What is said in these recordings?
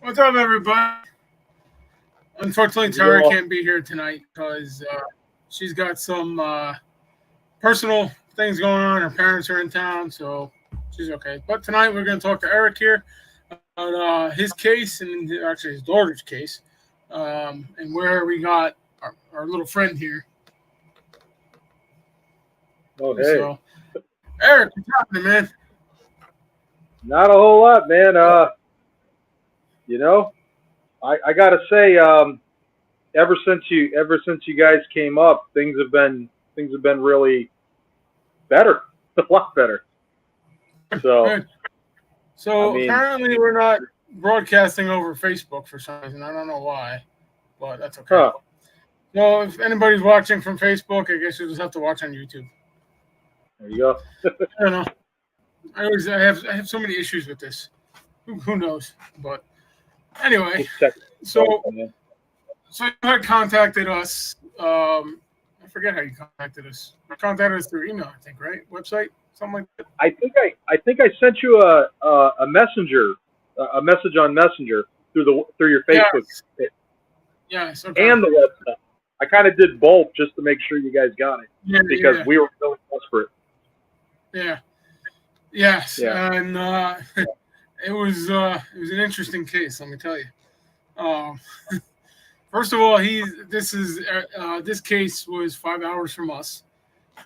What's up, everybody? Unfortunately, How's it Tara going? can't be here tonight because she's got some personal things going on. Her parents are in town, so she's okay. But tonight we're going to talk to Eric here about his case and actually his daughter's case, and where we got our little friend here. Oh, hey. So, Eric, what's happening, man? Not a whole lot, man. You know, I gotta say, ever since you guys came up, things have been really better, a lot better. So, Good. I So mean, apparently we're not broadcasting over Facebook for some reason. I don't know why, but that's okay. huh? Well, if anybody's watching from Facebook, I guess you'll just have to watch on YouTube. There you go. I don't know. I have so many issues with this. Who knows? But anyway, Just checking stuff, so man. so you had contacted us. I forget how you contacted us. You contacted us through email, I think, right? Website, something like that. I think I sent you a messenger, a message on Messenger through your Facebook Yes. Yes. Okay. and the website. I kind of did both just to make sure you guys got it Yeah. because Yeah. we were really desperate. Yeah. Yes. Yeah. And it was an interesting case. Let me tell you. Um, First of all, this case was 5 hours from us.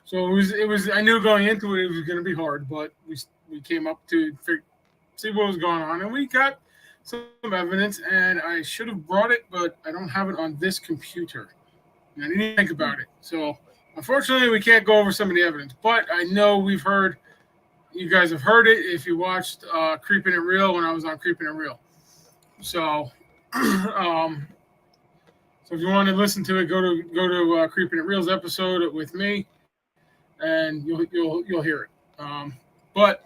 So it was. I knew going into it was going to be hard, but we came up to see what was going on, and we got some evidence. And I should have brought it, but I don't have it on this computer. And I didn't think about it. So unfortunately, we can't go over some of the evidence. But I know we've heard. You guys have heard it if you watched Creeping It Real when I was on Creeping It Real. So. um, so if you want to listen to it, go to Creeping It Real's episode with me, and you'll hear it. But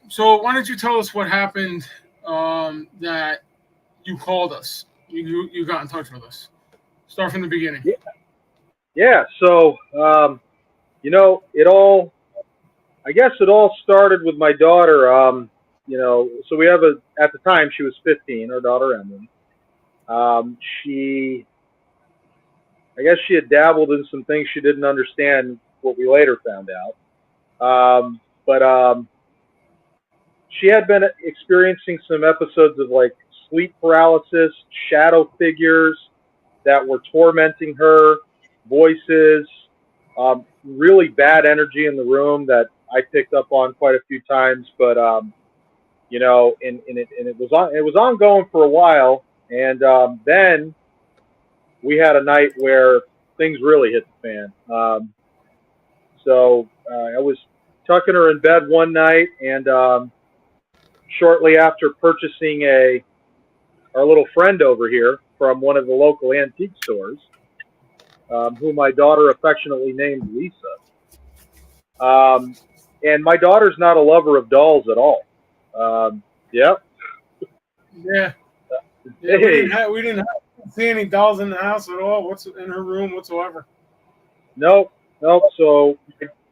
so why don't you tell us what happened that you called us? You got in touch with us. Start from the beginning. Yeah. Yeah. So, it all, I guess it all started with my daughter. So we have at the time she was 15, our daughter Emily. She, I guess she had dabbled in some things she didn't understand, what we later found out. But she had been experiencing some episodes of like sleep paralysis, shadow figures that were tormenting her, voices, really bad energy in the room that I picked up on quite a few times. But and it was ongoing for a while, and then we had a night where things really hit the fan. I was tucking her in bed one night, and shortly after purchasing our little friend over here from one of the local antique stores, who my daughter affectionately named Lisa. Um, and my daughter's not a lover of dolls at all. Yep. Yeah, yeah. We didn't Hey, have we didn't see any dolls in the house at all. What's in her room whatsoever? nope, nope. So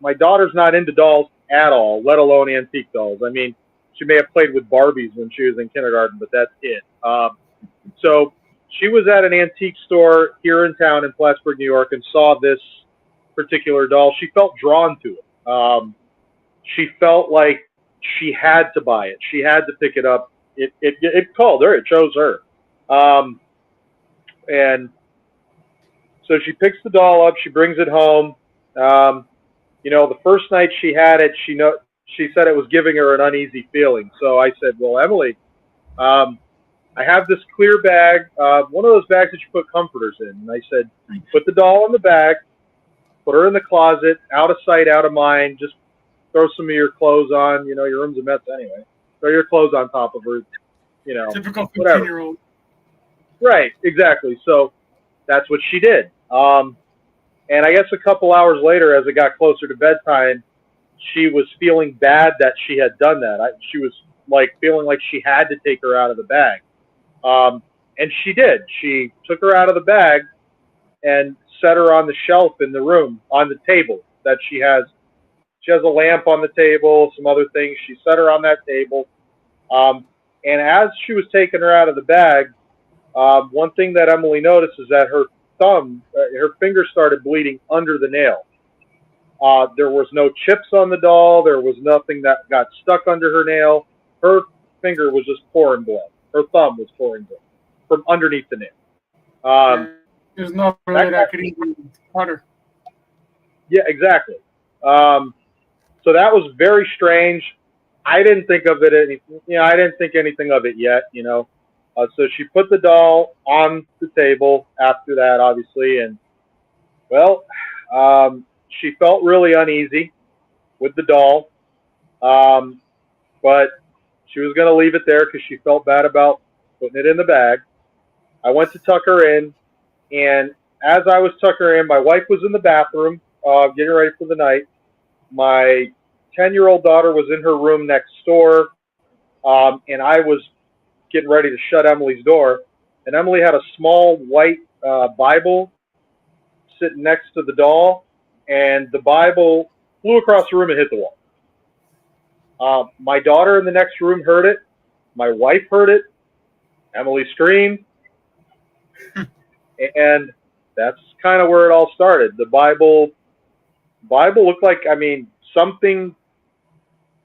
my daughter's not into dolls at all, let alone antique dolls. I mean, she may have played with Barbies when she was in kindergarten, but that's it. So she was at an antique store here in town in Plattsburgh, New York, and saw this particular doll. She felt drawn to it. She felt like she had to buy it. She had to pick it up. It called her. It chose her. Um, and so she picks the doll up. She brings it home. Um, the first night she had it, she said it was giving her an uneasy feeling. So I said, "Well, Emily, um, I have this clear bag, one of those bags that you put comforters in." And I said, "Put the doll in the bag, put her in the closet, out of sight, out of mind. Just throw some of your clothes on. Your room's a mess anyway. Throw your clothes on top of her. Typical Whatever." 15-year-old. Right, exactly. So that's what she did. And I guess a couple hours later, as it got closer to bedtime, she was feeling bad that she had done that. She was like feeling like she had to take her out of the bag. And she did. She took her out of the bag and set her on the shelf in the room on the table that she has. She has a lamp on the table, some other things. She set her on that table. Um, And as she was taking her out of the bag, one thing that Emily noticed is that her her finger started bleeding under the nail. There was no chips on the doll. There was nothing that got stuck under her nail. Her finger was just pouring blood. Her thumb was pouring blood from underneath the nail. There's nothing really that could even cut her. Yeah, exactly. So that was very strange. I didn't think of it. I didn't think anything of it yet. So she put the doll on the table after that, obviously, and well, she felt really uneasy with the doll, but she was going to leave it there because she felt bad about putting it in the bag. I went to tuck her in, and as I was tucking her in, my wife was in the bathroom getting ready for the night. My 10-year-old daughter was in her room next door, and I was getting ready to shut Emily's door, and Emily had a small white Bible sitting next to the doll, and the Bible flew across the room and hit the wall. My daughter in the next room heard it. My wife heard it. Emily screamed. And that's kind of where it all started. The Bible looked like, something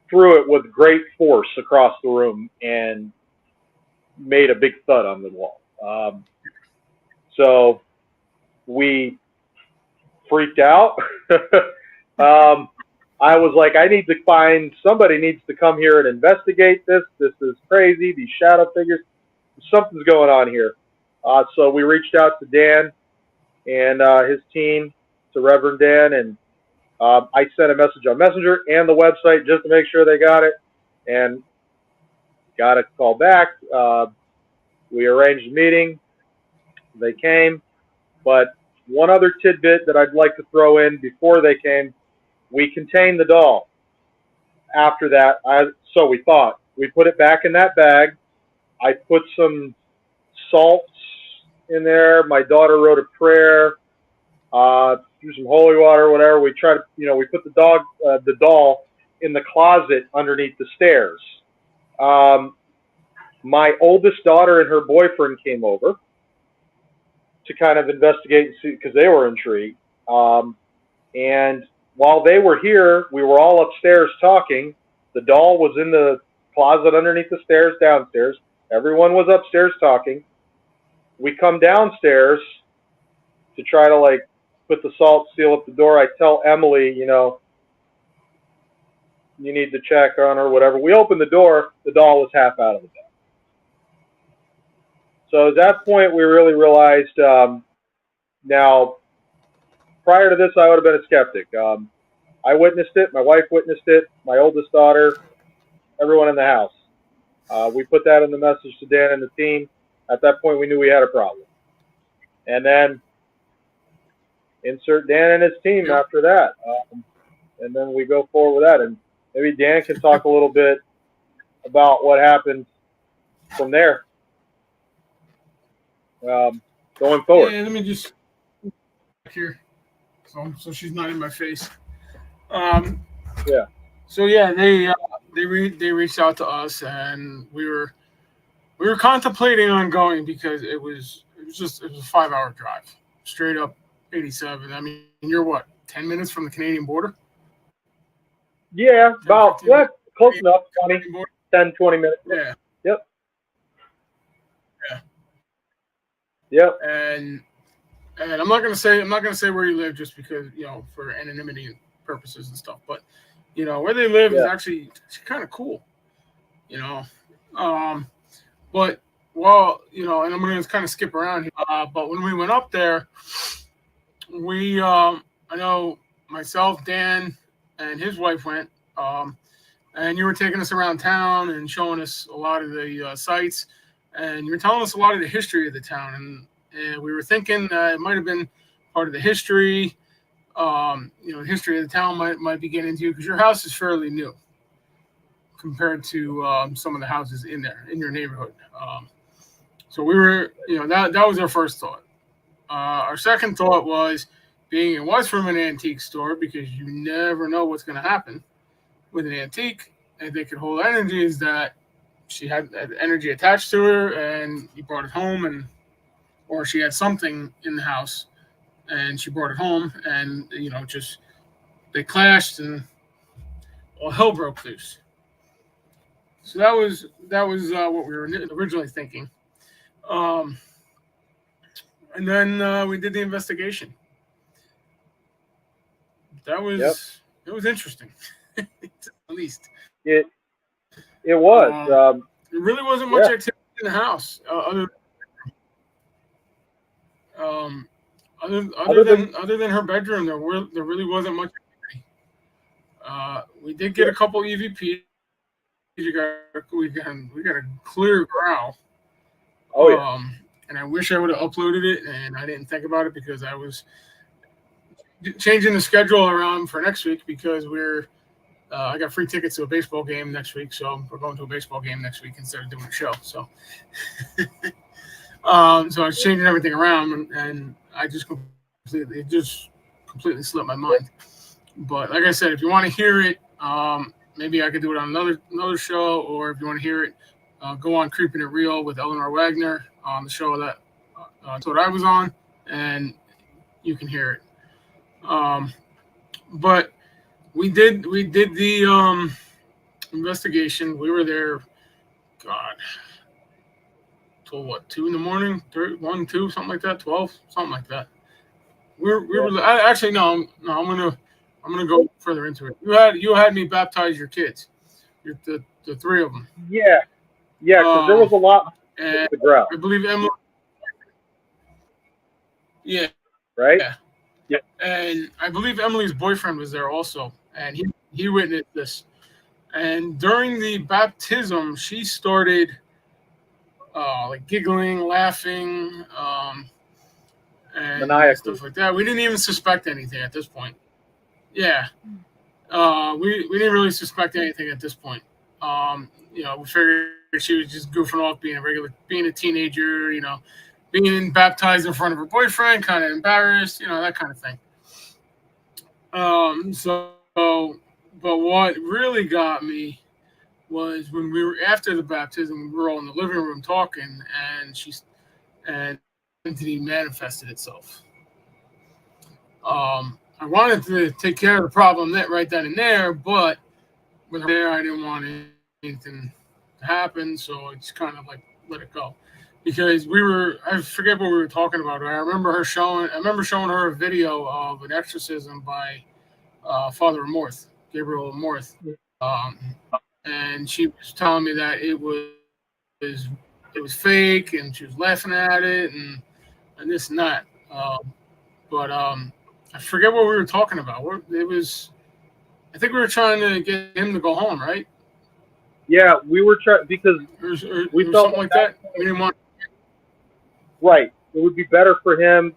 threw it with great force across the room and made a big thud on the wall. So we freaked out. I was like, somebody needs to come here and investigate this. This is crazy. These shadow figures, something's going on here. So we reached out to Dan and his team, to Reverend Dan, and I sent a message on Messenger and the website just to make sure they got it, and got a call back. We arranged a meeting. They came. But one other tidbit that I'd like to throw in before they came, we contained the doll. After that, so we thought. We put it back in that bag. I put some salts in there. My daughter wrote a prayer, threw some holy water, whatever. We tried to, we put the doll in the closet underneath the stairs. My oldest daughter and her boyfriend came over to kind of investigate and see, because they were intrigued. And while they were here, we were all upstairs talking. The doll was in the closet underneath the stairs downstairs. Everyone was upstairs talking. We come downstairs to try to put the salt, seal up the door. I tell Emily, you need to check on her, whatever. We opened the door. The doll was half out of the bed. So at that point, we really realized, now, prior to this, I would have been a skeptic. I witnessed it. My wife witnessed it. My oldest daughter, everyone in the house. We put that in the message to Dan and the team. At that point, we knew we had a problem. And then insert Dan and his team after that. And then we go forward with that. And maybe Dan can talk a little bit about what happened from there. Going forward. Yeah, let me just here, so she's not in my face. Yeah. So yeah, they reached out to us, and we were contemplating on going because it was a 5-hour drive straight up 87. I mean, you're what, 10 minutes from the Canadian border? Yeah, about close enough. 10, 20 minutes. Yeah. Yep. Yeah. Yep. And I'm not gonna say where you live just because, for anonymity purposes and stuff. But where they live is actually kind of cool. But and I'm gonna kind of skip around here. But when we went up there, we I know myself, Dan, and his wife went. And you were taking us around town and showing us a lot of the sites, and you were telling us a lot of the history of the town, and we were thinking it might have been part of the history. The history of the town might be getting into, because your house is fairly new compared to some of the houses in your neighborhood. So we were, that was our first thought. Our second thought was, being it was from an antique store, because you never know what's going to happen with an antique, and they could hold energies that she had energy attached to her, and he brought it home, or she had something in the house, and she brought it home, and just they clashed, and all hell broke loose. So that was what we were originally thinking, um, and then we did the investigation. That Yep. was it was interesting, at least. It it was. There really wasn't much Yeah. activity in the house, um, other than her bedroom. There really wasn't much activity. We did get a couple EVPs. We got a clear growl. Oh yeah. And I wish I would have uploaded it, and I didn't think about it because I was changing the schedule around for next week because I got free tickets to a baseball game next week, so we're going to a baseball game next week instead of doing a show. So, so I was changing everything around, and I just completely slipped my mind. But like I said, if you want to hear it, maybe I could do it on another show, or if you want to hear it, go on Creeping It Real with Eleanor Wagner on the show that I was on, and you can hear it. But we did the investigation. We were there, God, till what, 2 in the morning, 1, 2, something like that, 12, something like that. We were actually no. I'm gonna go further into it. You had me baptize your kids, the three of them. Yeah. Yeah. Because there was a lot And the ground, I believe Emily. Yeah. right? Yeah. Yeah. And I believe Emily's boyfriend was there also, and he witnessed this. And during the baptism, she started like giggling, laughing, and Maniacally. stuff like that. We didn't even suspect anything at this point. Yeah, we didn't really suspect anything at this point. We figured she was just goofing off, being a teenager. Being baptized in front of her boyfriend, kind of embarrassed, that kind of thing. But what really got me was when we were after the baptism, we were all in the living room talking, and entity manifested itself. I wanted to take care of the problem right then and there, but with her there, I didn't want anything to happen, so I just kind of like let it go. Because I forget what we were talking about. I remember showing her a video of an exorcism by Father Amorth, Gabriel Amorth, and she was telling me that it was fake, and she was laughing at it, and this and that. But I forget what we were talking about. I think we were trying to get him to go home, right? Yeah, we were trying because we felt something like that. We didn't want. Right. It would be better for him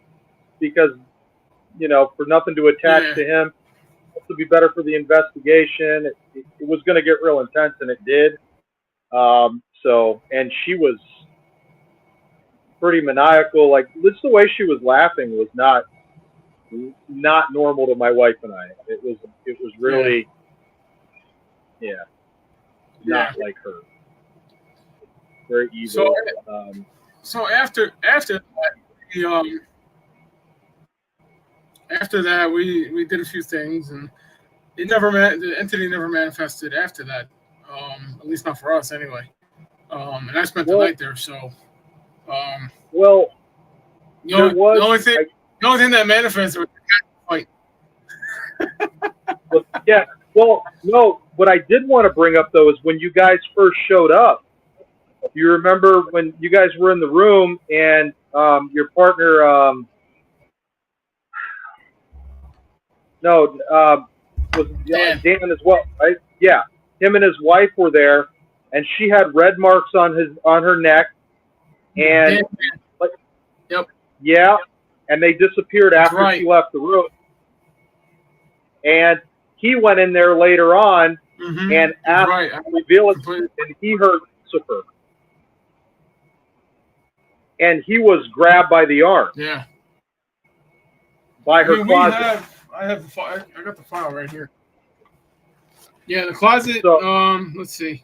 because, for nothing to attach to him. It would be better for the investigation. It was going to get real intense, and it did. And she was pretty maniacal. Like, just the way she was laughing was not normal to my wife and I. It was really, not like her. Very evil. So after that, after that, we did a few things, and the entity never manifested after that. At least not for us, anyway. And I spent the night there, so. The only thing that manifested was the cat fight. Yeah. Well, no. What I did want to bring up though is when you guys first showed up. You remember when you guys were in the room and your partner, was Dan as well, right? Yeah, him and his wife were there, and she had red marks on her neck, and and they disappeared after she left the room. And he went in there later on and asked to reveal it, and he heard Lucifer. And he was grabbed by the arm. Yeah. By her closet. I got the file right here. Yeah, the closet. So, let's see.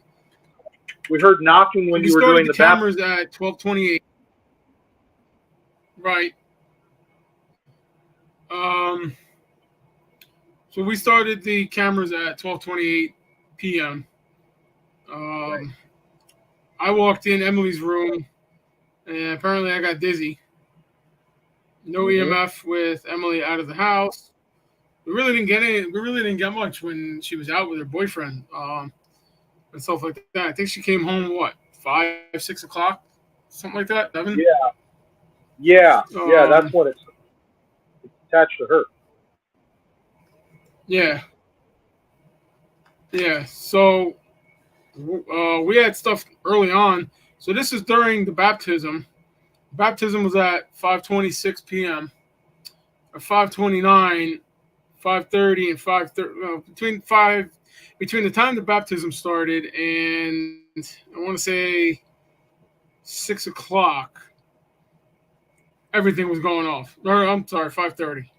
We heard knocking when We you were started doing the the baptism. cameras at 12:28. Right. So we started the cameras at 12:28 p.m. Right. I walked in Emily's room, and apparently I got dizzy. No EMF with Emily out of the house. We really didn't get any. We really didn't get much when she was out with her boyfriend and stuff like that. I think she came home 5, 6 o'clock, something like that. 7. Yeah. That's when it's attached to her. Yeah. So we had stuff early on. So this is during the baptism. Baptism was at 5:26 p.m. or 5:29, 5:30, and 5:30. Between the time the baptism started and I want to say 6 o'clock, everything was going off. Or I'm sorry, 5:30.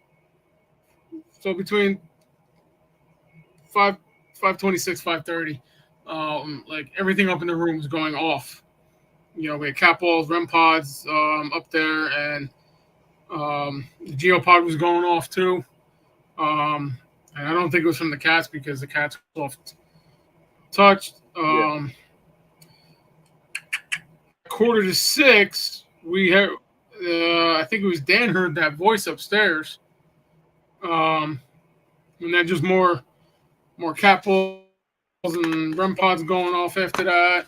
So between 5:26, 5:30, like everything up in the room was going off. We had cat balls, REM pods up there, and the geopod was going off too. And I don't think it was from the cats because the cats were soft touched. 5:45, we had, I think it was Dan heard that voice upstairs. And then just more cat balls and REM pods going off after that.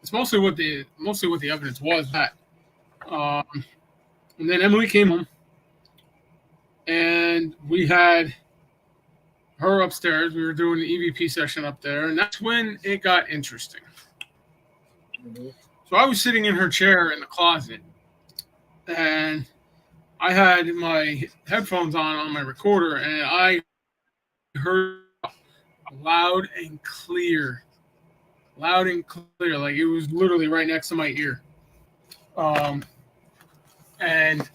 It's mostly what the evidence was that. And then Emily came home, and we had her upstairs. We were doing the EVP session up there, and that's when it got interesting. So I was sitting in her chair in the closet, and I had my headphones on my recorder, and I heard loud and clear, like it was literally right next to my ear. And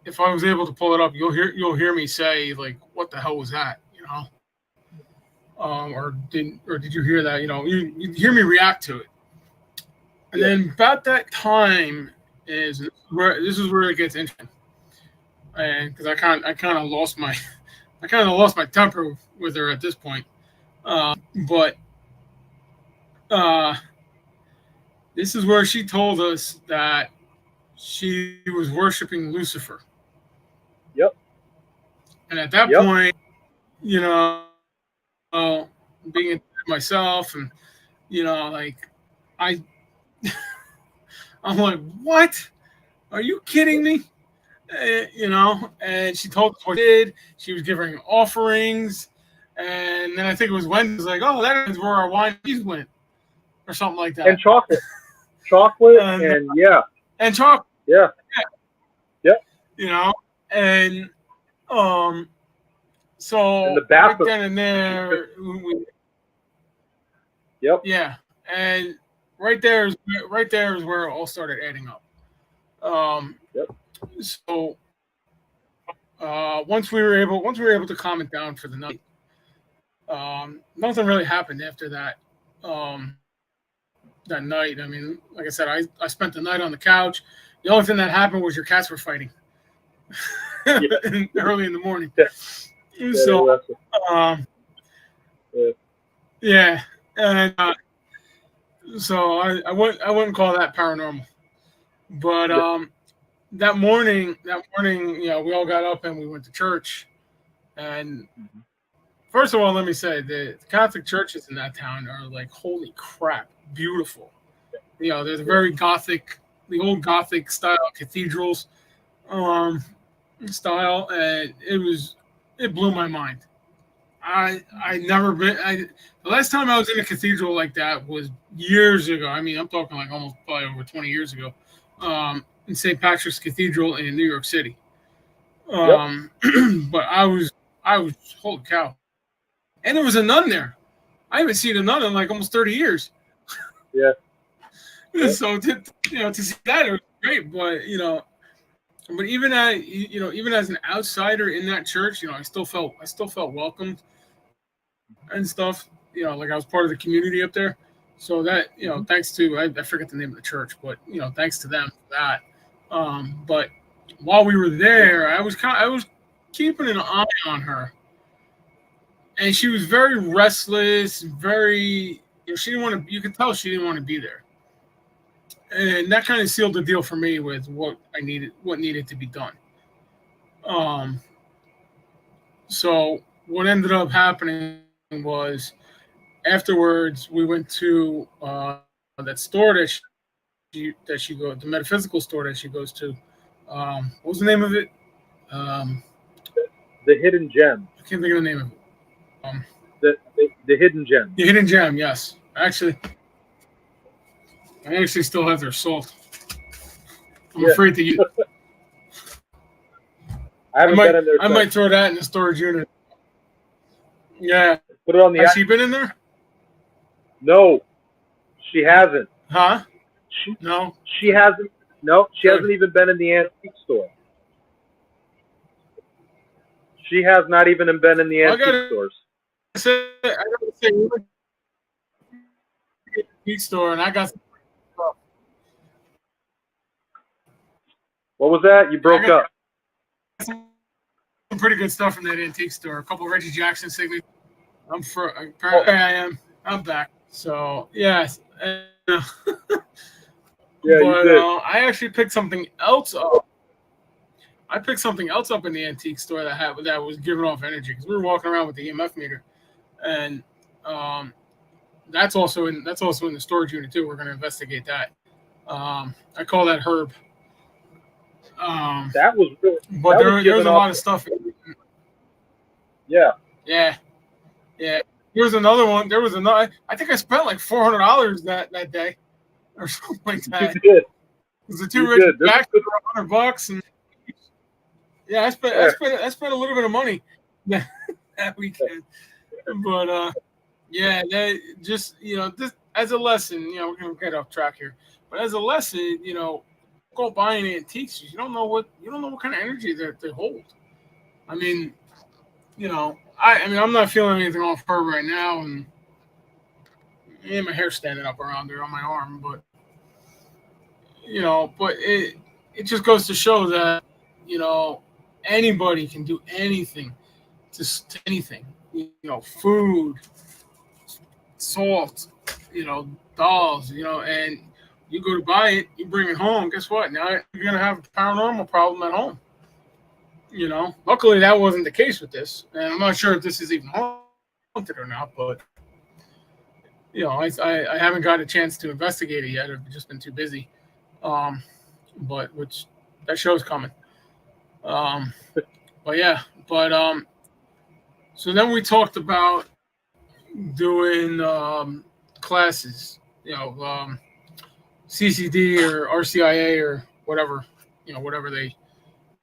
if I was able to pull it up, you'll hear me say like, "What the hell was that?" Or did you hear that? You hear me react to it. And then about that time this is where it gets interesting, and because I kind of lost my temper with her at this point. But this is where she told us that she was worshiping Lucifer. Yep. And at that point, being myself, and like I'm like, what? Are you kidding me? And she told us what she did. She was giving offerings, and then I think it was Wendy was like, "Oh, that is where our wine went," or something like that. And chocolate, and and chocolate. Yeah. And so and the bathroom. Right then and there, yeah, and right there is where it all started adding up. So once we were able to calm it down for the night, nothing really happened after that. That night, I mean, like I said, I spent the night on the couch. The only thing that happened was your cats were fighting early in the morning. So, and so I wouldn't call that paranormal, but that morning, we all got up and we went to church. And first of all, let me say the Catholic churches in that town are like, holy crap, beautiful. There's a very Gothic, the old Gothic style cathedrals style, and it blew my mind. I never been. The last time I was in a cathedral like that was years ago. I mean, I'm talking like almost probably over 20 years ago. In St. Patrick's Cathedral in New York City. But I was holy cow. And there was a nun there. I haven't seen a nun in like almost 30 years. Yeah. So to see that, it was great. But even as an outsider in that church, I still felt welcomed. and stuff. You know, like I was part of the community up there. So that, you know, thanks to, I forget the name of the church, but, you know, thanks to them for that. But while we were there, I was keeping an eye on her. And she was very restless, very, you know, she didn't want to, you could tell she didn't want to be there. And that kind of sealed the deal for me with what needed to be done. So what ended up happening was afterwards we went to that store that she goes, the metaphysical store that she goes to. What was the name of it? The Hidden Gem. I can't think of the name of it. The Hidden Gem. The Hidden Gem, yes. I actually still have their salt. I'm afraid to use. I might throw that in the storage unit. Yeah. Put it on the. Has she been in there? No, she hasn't. Huh? No. She hasn't. No, she hasn't even been in the antique store. She has not even been in the antique stores. I gotta say, we went to the antique store, and I got some stuff. What was that? You broke up. Some pretty good stuff from that antique store. A couple of Reggie Jackson signatures. I'm back. So yes. Yeah, you did. I actually picked something else up. I picked something else up in the antique store that was giving off energy, because we were walking around with the EMF meter, and that's also in the storage unit too. We're going to investigate that. I call that Herb. That was really. But there was a lot of stuff. Yeah. Yeah. Here's another one. There was another. I think I spent like $400 that day, or something like that. You did. It was a two Reggie Jackson for $100, and yeah, I spent a little bit of money that weekend. But yeah, that just, you know, this as a lesson. You know, we're gonna get off track here, but as a lesson, you know, go buying antiques. You don't know what kind of energy they hold. I mean, you know, I mean, I'm not feeling anything off her right now, and my hair's standing up around there on my arm, but you know, but it just goes to show that, you know, anybody can do anything to anything. You know, food, salt, you know, dolls, you know, and you go to buy it, you bring it home. Guess what? Now you're gonna have a paranormal problem at home. You know, luckily that wasn't the case with this, and I'm not sure if this is even haunted or not. But you know, I haven't got a chance to investigate it yet. I've just been too busy. But which that show's coming. But yeah, so then we talked about doing classes. You know, CCD or RCIA or whatever. You know, whatever they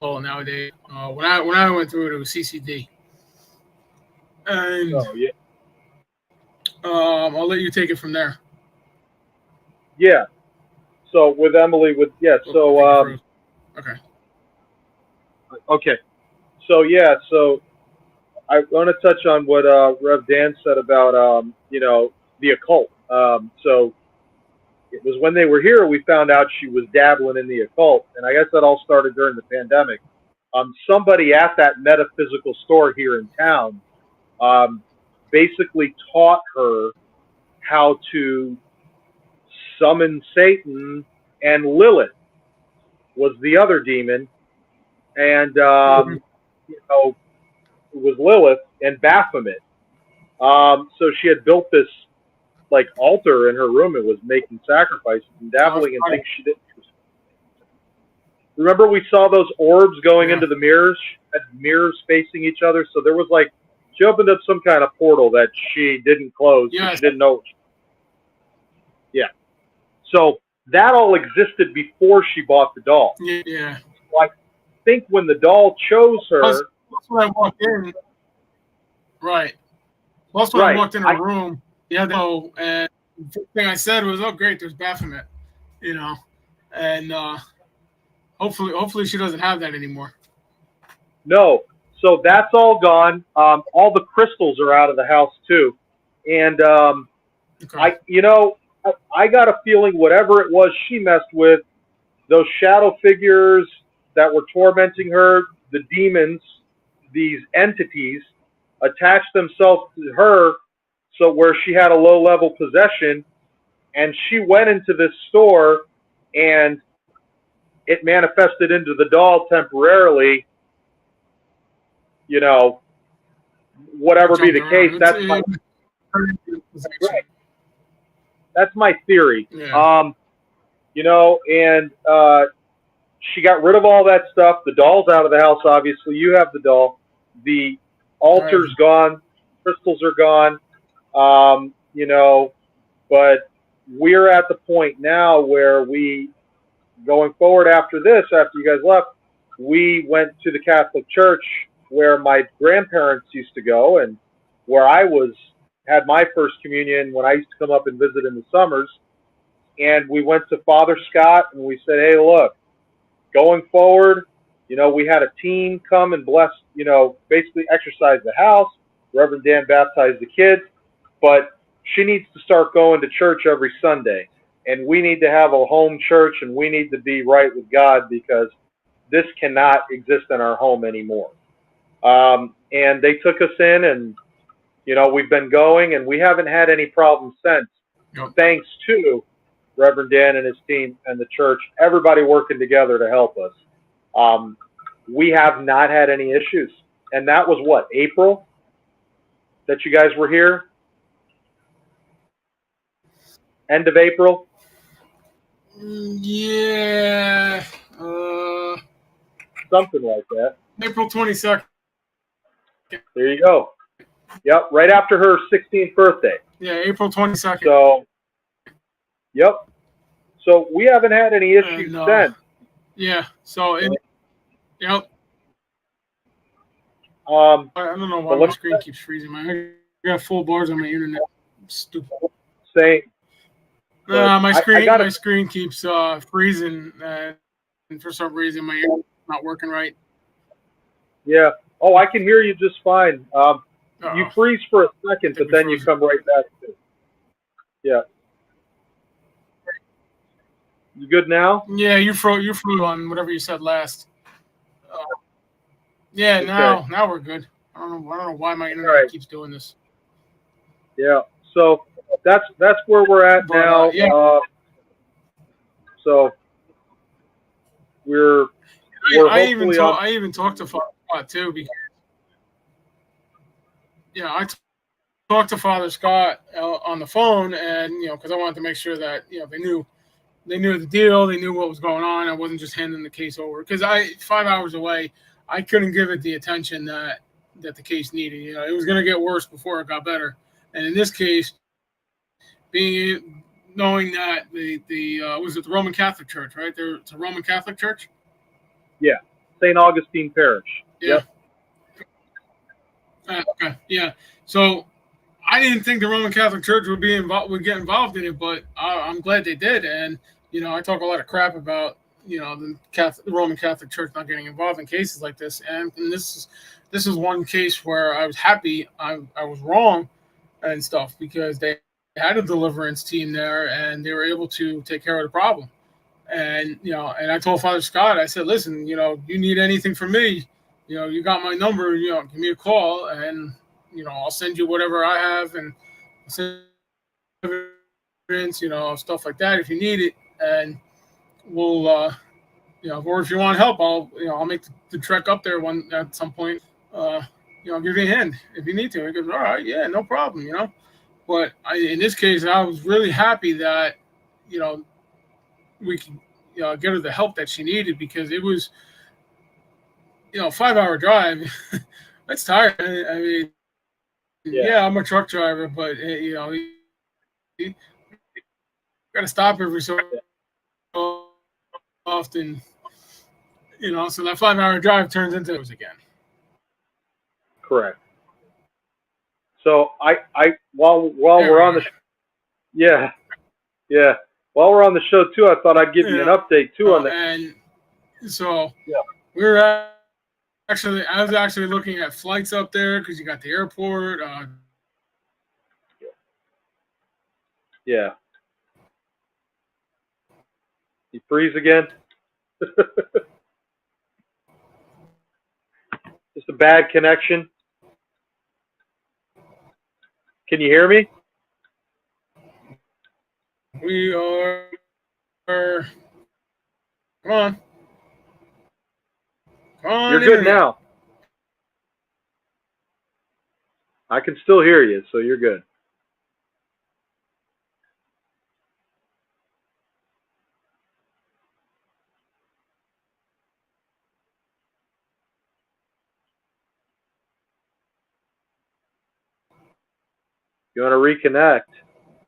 call it nowadays. When I went through it was CCD. And I'll let you take it from there. Yeah. So with Emily, Okay. So I want to touch on what Rev Dan said about you know, the occult. So it was when they were here we found out she was dabbling in the occult, and I guess that all started during the pandemic. Somebody at that metaphysical store here in town basically taught her how to summon Satan, and Lilith was the other demon, and you know, it was Lilith and Baphomet. So she had built this like altar in her room and was making sacrifices and dabbling in things she didn't. Remember we saw those orbs going into the mirrors, had mirrors facing each other. So there was like, she opened up some kind of portal that she didn't close. Yes. She didn't know. Yeah. So that all existed before she bought the doll. Yeah. So I think when the doll chose her. That's when I walked in. Right. Plus when I walked in her room, and the first thing I said was, "Oh, great, there's Baphomet," you know, and hopefully she doesn't have that anymore. No. So that's all gone. All the crystals are out of the house too, and Okay. I got a feeling whatever it was she messed with, those shadow figures that were tormenting her, the demons, these entities, attached themselves to her, so where she had a low level possession, and she went into this store, and it manifested into the doll temporarily. You know, whatever be the Jumped case, around. that's my right. That's my theory. Yeah. And she got rid of all that stuff. The doll's out of the house, obviously. You have the doll. The altar's gone. Crystals are gone. But we're at the point now where going forward after this, after you guys left, we went to the Catholic Church where my grandparents used to go and where I had my first communion when I used to come up and visit in the summers. And we went to Father Scott and we said, hey, look, going forward, we had a team come and bless, basically exercise the house. Reverend Dan baptized the kids, but she needs to start going to church every Sunday. And we need to have a home church and we need to be right with God because this cannot exist in our home anymore. And they took us in and, we've been going and we haven't had any problems since. Yep. Thanks to Reverend Dan and his team and the church, everybody working together to help us. We have not had any issues. And that was what, April that you guys were here? End of April? Yeah. Something like that. April 22nd. There you go. Yep, right after her 16th birthday. Yeah, April 22nd. So, yep. So we haven't had any issues since. Yeah. So, yep. I don't know why my screen keeps freezing. I got full bars on my internet. Stupid. Same. My screen keeps freezing, and for some reason my internet's not working right. Yeah. Oh, I can hear you just fine. You freeze for a second, but then you come right back to it. Yeah. You good now? Yeah, you flew on whatever you said last. Yeah, okay. Now we're good. I don't know why my internet keeps doing this. Yeah. So that's where we're at now. Yeah. So we're I even talked to Father Scott too because I talked to Father Scott on the phone, and because I wanted to make sure that they knew the deal, they knew what was going on. I wasn't just handing the case over because 5 hours away, I couldn't give it the attention that the case needed. It was going to get worse before it got better, and in this case, knowing that was it the Roman Catholic Church, right? It's a Roman Catholic Church. Yeah, St. Augustine Parish. Yeah. Yep. Okay. Yeah. So I didn't think the Roman Catholic Church would get involved in it, but I'm glad they did. And I talk a lot of crap about the Roman Catholic Church not getting involved in cases like this, and this is one case where I was happy I was wrong and stuff because they had a deliverance team there and they were able to take care of the problem. And and I told Father Scott, I said, listen, you need anything from me, you got my number, give me a call and I'll send you whatever I have and I'll send evidence, stuff like that if you need it, and we'll or if you want help, I'll make the trek up there at some point. I'll give you a hand if you need to. He goes, all right, yeah, no problem, But in this case, I was really happy that we could get her the help that she needed because it was 5-hour drive. That's tired. I mean, yeah, I'm a truck driver, but you got to stop every so often. So that 5-hour drive turns into those again. Correct. So while we're on the while we're on the show too, I thought I'd give you an update too on that. And so we're at I was actually looking at flights up there because you got the airport. Yeah. You freeze again? Just a bad connection. Can you hear me? We are. Come on. Come on, You're good internet. now. I can still hear you, so you're good. You want to reconnect?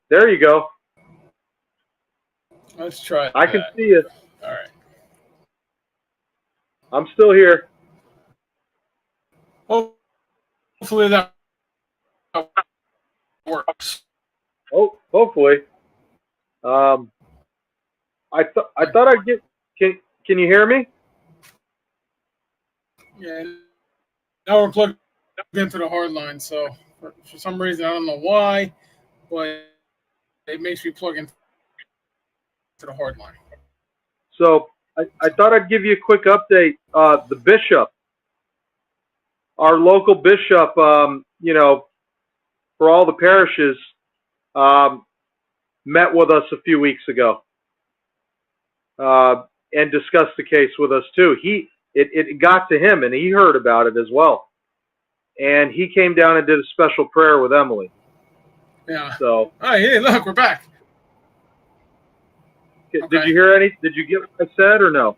There you go. Let's try I can that. see you. All right. I'm still here. Hopefully that works. Oh, hopefully. I thought I'd get. Can you hear me? Yeah. Now we're plugged into the hard line, so for some reason I don't know why, but it makes me plug into the hard line. So I thought I'd give you a quick update. The bishop, our local bishop, for all the parishes, met with us a few weeks ago and discussed the case with us too. It got to him, and he heard about it as well. And he came down and did a special prayer with Emily. Yeah. So. Oh, hey, look, we're back. Did Okay. you hear any? Did you get what I said or no?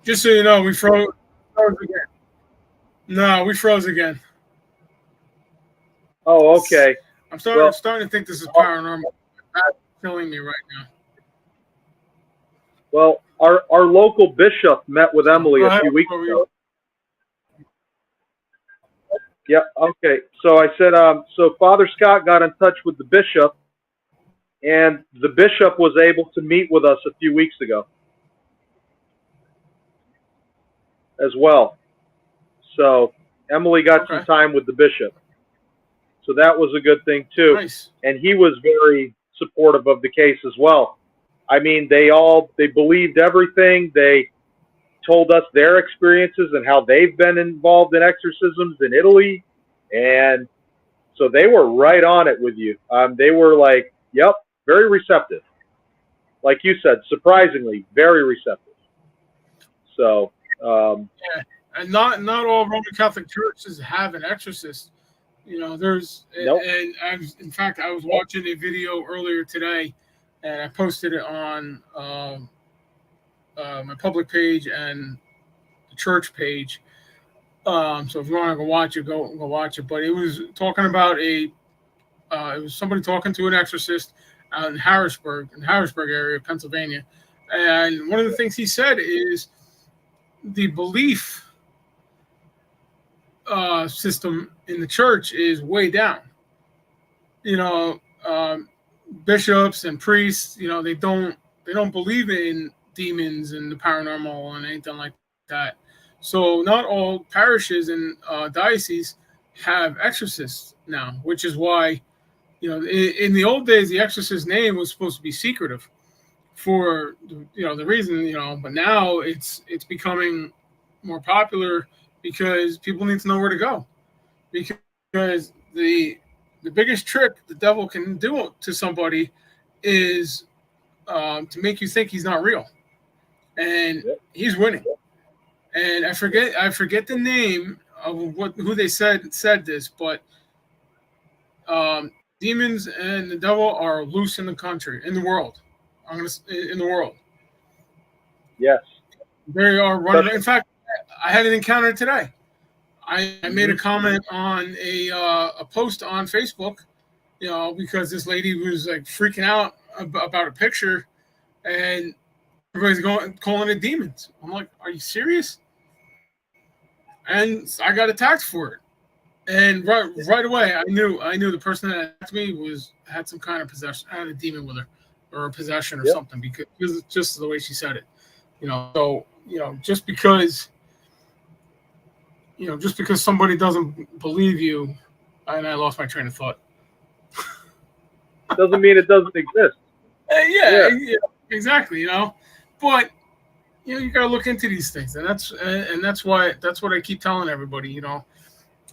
Just so you know, we froze again. No, we froze again. Oh, okay. I'm starting to think this is paranormal. That's killing me right now. Well, our local bishop met with Emily a few weeks ago. Yeah, okay. So I said, so Father Scott got in touch with the bishop, and the bishop was able to meet with us a few weeks ago as well. So Emily got some time with the bishop. So that was a good thing too. Nice. And he was very supportive of the case as well. I mean, they believed everything. They told us their experiences and how they've been involved in exorcisms in Italy. And so they were right on it with you. They were like, yep, very receptive. Like you said, surprisingly, very receptive. So, yeah. And not all Roman Catholic churches have an exorcist. You know, there's, nope. And in fact, I was watching a video earlier today, and I posted it on my public page and the church page. So if you want to go watch it, go watch it. But it was talking about it was somebody talking to an exorcist out in Harrisburg area, Pennsylvania, and one of the things he said is the belief system in the church is way down. You know, bishops and priests, you know, they don't believe in demons and the paranormal and anything like that. So not all parishes and dioceses have exorcists now, which is why, you know, in the old days, the exorcist's name was supposed to be secretive for, you know, the reason, you know, but now it's becoming more popular because people need to know where to go. Because the biggest trick the devil can do to somebody is to make you think he's not real, and he's winning. And I forget the name of who they said this, but demons and the devil are loose in the world. In the world. Yes. They are running. In fact, I had an encounter today. I made a comment on a post on Facebook, you know, because this lady was like freaking out about a picture, and everybody's calling it demons. I'm like, are you serious? And I got attacked for it. And right away, I knew the person that attacked me had some kind of possession, had a demon with her, or a possession or something, because just the way she said it, you know. So, you know, just because just because somebody doesn't believe you, and I lost my train of thought. Doesn't mean it doesn't exist. Yeah, exactly. But you got to look into these things, and that's what I keep telling everybody.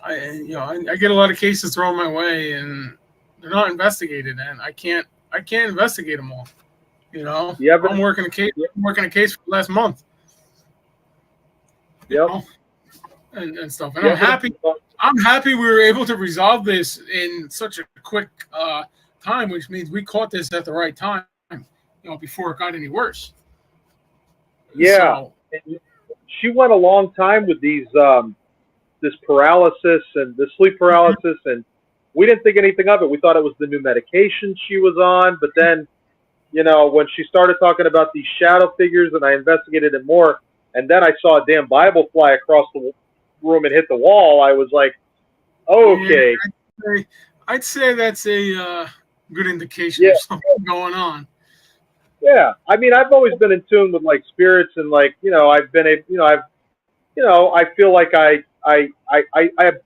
I get a lot of cases thrown my way, and they're not investigated, and I can't investigate them all. I'm working a case for the last month. Yep. And stuff, and I'm happy we were able to resolve this in such a quick time, which means we caught this at the right time, before it got any worse. Yeah, so, she went a long time with these this paralysis and the sleep paralysis, and we didn't think anything of it. We thought it was the new medication she was on, but then, when she started talking about these shadow figures, and I investigated it more, and then I saw a damn Bible fly across the room and hit the wall, I was like, okay. Yeah, I'd say that's a good indication of something going on. Yeah, I mean, I've always been in tune with like spirits, and like I've been I feel like I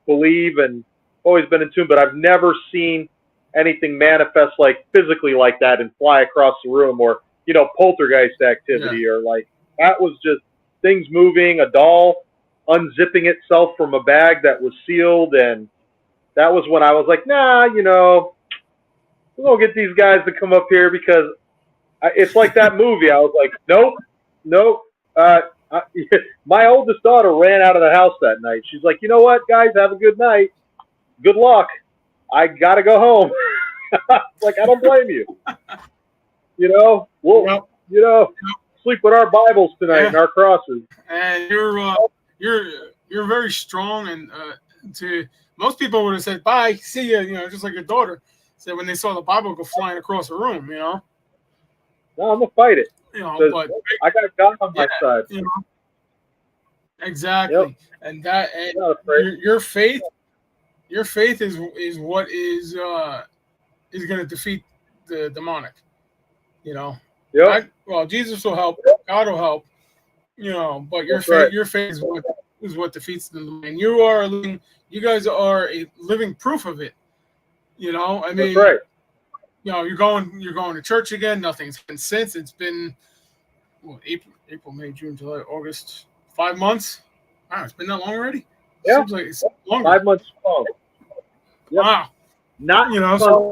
believe and always been in tune, but I've never seen anything manifest like physically like that and fly across the room, or poltergeist activity, or like that was just things moving, a doll unzipping itself from a bag that was sealed, and that was when I was like, nah, we're gonna get these guys to come up here, because it's like that movie. I was like, nope. My oldest daughter ran out of the house that night. She's like, you know what, guys, have a good night. Good luck. I gotta go home. Like, I don't blame you. We'll sleep with our Bibles tonight and our crosses. And you're very strong, and to most people would have said, bye, see ya, just like your daughter said when they saw the Bible go flying across the room, No, I'm gonna fight it. But I got God on my side. Exactly. Yep. And your faith is what is going to defeat the demonic. Yep. Jesus will help. God will help. But your faith is what defeats them. And you guys are a living proof of it. I mean, that's right. You're going to church again. Nothing's been since. It's been April, May, June, July, August, 5 months. Wow, it's been that long already. Yeah, seems like it's longer. 5 months long. Yep. Wow. Not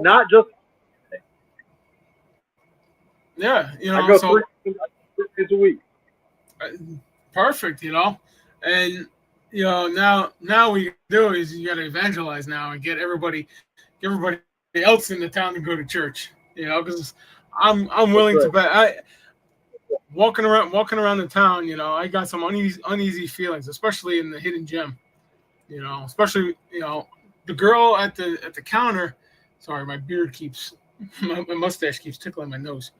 not just. Yeah, I go 3 days a week. Perfect, and now we do is you got to evangelize now and get everybody else in the town to go to church, because I'm willing to bet. Walking around the town, I got some uneasy feelings, especially in the hidden gem, especially the girl at the counter. Sorry, my beard my mustache keeps tickling my nose.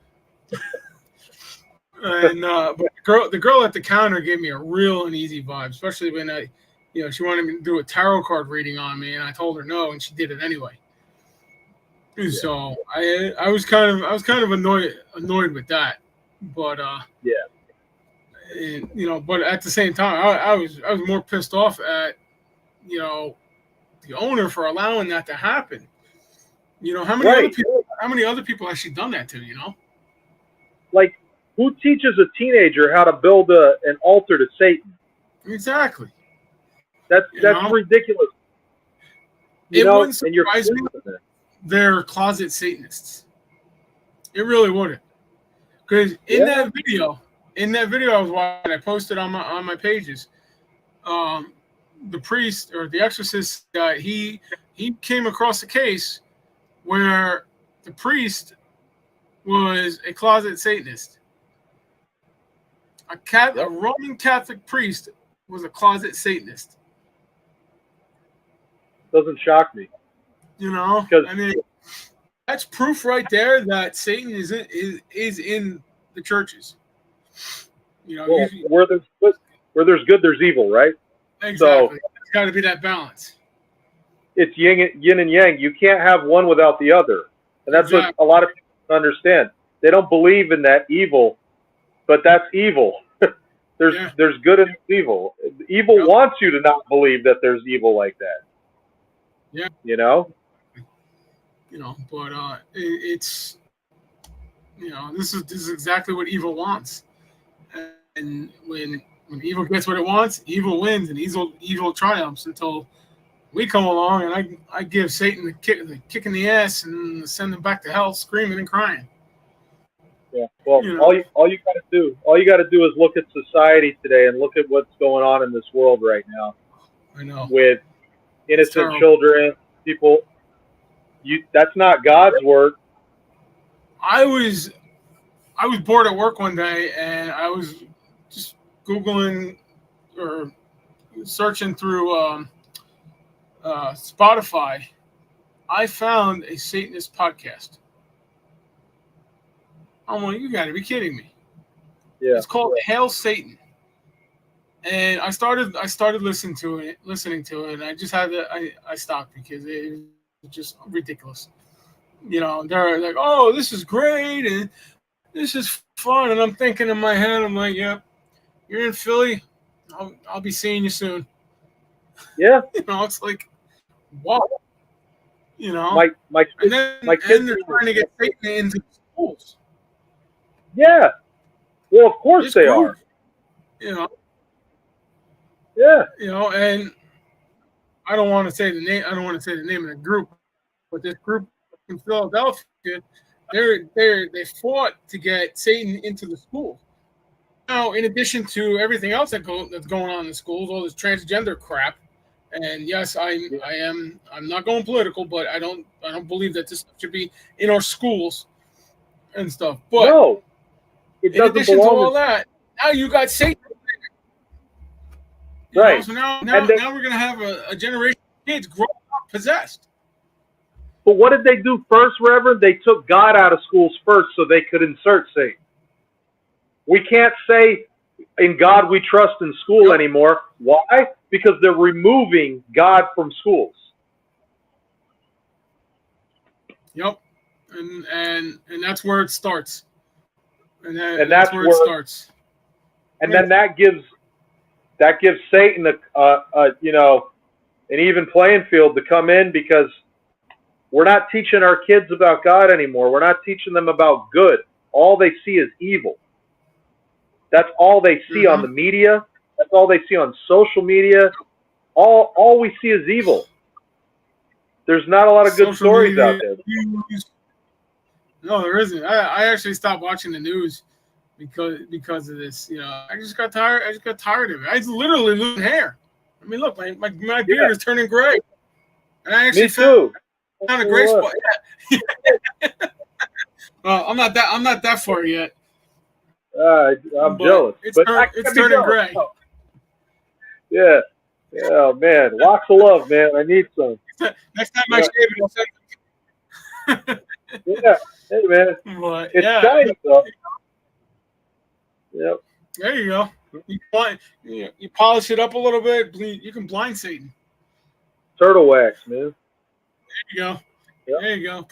And but the girl at the counter gave me a real uneasy vibe, especially when she wanted me to do a tarot card reading on me, and I told her no, and she did it anyway. Yeah. So I was kind of annoyed with that, but but at the same time I was more pissed off at the owner for allowing that to happen. How many other people has she done that to? Like, who teaches a teenager how to build an altar to Satan? Exactly. That's ridiculous. It wouldn't surprise me. They're closet Satanists. It really wouldn't, because in that video I was watching, I posted on my pages. The priest or the exorcist guy, he came across a case where the priest was a closet Satanist. A Roman Catholic priest was a closet Satanist. Doesn't shock me. I mean, that's proof right there that Satan is in the churches. Where there's good, there's evil, right? Exactly. So, it's got to be that balance. It's yin and yang. You can't have one without the other, and that's what a lot of people don't understand. They don't believe in that evil, but that's evil. There's good and evil. Evil wants you to not believe that there's evil like that. Yeah. You know? But it's this is exactly what evil wants. And when evil gets what it wants, evil wins and evil triumphs until we come along and I give Satan the kick in the ass and send him back to hell screaming and crying. Yeah. Well, all you got to do is look at society today and look at what's going on in this world right now. I know. With innocent children, people. That's not God's word. I was bored at work one day and I was just Googling or searching through Spotify. I found a Satanist podcast. I'm like, you got to be kidding me! Yeah. It's called Hail Satan, and I started listening to it, and I just had to I stopped because it was just ridiculous. They're like, oh, this is great and this is fun, and I'm thinking in my head, I'm like, yeah, you're in Philly, I'll be seeing you soon. Yeah. It's like, wow. My kids they're trying to get Satan into schools. Yeah. Well, of course they are. Yeah. And I don't want to say the name. I don't want to say the name of the group, but this group in Philadelphia, they fought to get Satan into the schools. Now, in addition to everything else that's going on in the schools, all this transgender crap, and yes, I'm not going political, but I don't believe that this should be in our schools and stuff. But no, it doesn't in addition belong to all that, now you got Satan. Right. So now we're going to have a generation of kids grow up possessed. But what did they do first, Reverend? They took God out of schools first so they could insert Satan. We can't say in God we trust in school anymore. Why? Because they're removing God from schools. Yep. And that's where it starts. And that's where it starts. And then that gives Satan an even playing field to come in, because we're not teaching our kids about God anymore. We're not teaching them about good. All they see is evil. That's all they see on the media. That's all they see on social media. All we see is evil. There's not a lot of good stories out there. No, there isn't. I actually stopped watching the news because of this. I just got tired. I just got tired of it. I literally losing hair. I mean, look, my beard is turning gray, and I actually found a gray spot. Yeah. Well, I'm not that far yet. I'm jealous. It's turning gray. Yeah. Yeah, oh, man. Locks of love, man. I need some. Next time I shave it, yeah. Hey, man. But, it's shiny, though. Yep. There you go. You polish it up a little bit. You can blind Satan. Turtle wax, man. There you go. Yep. There you go.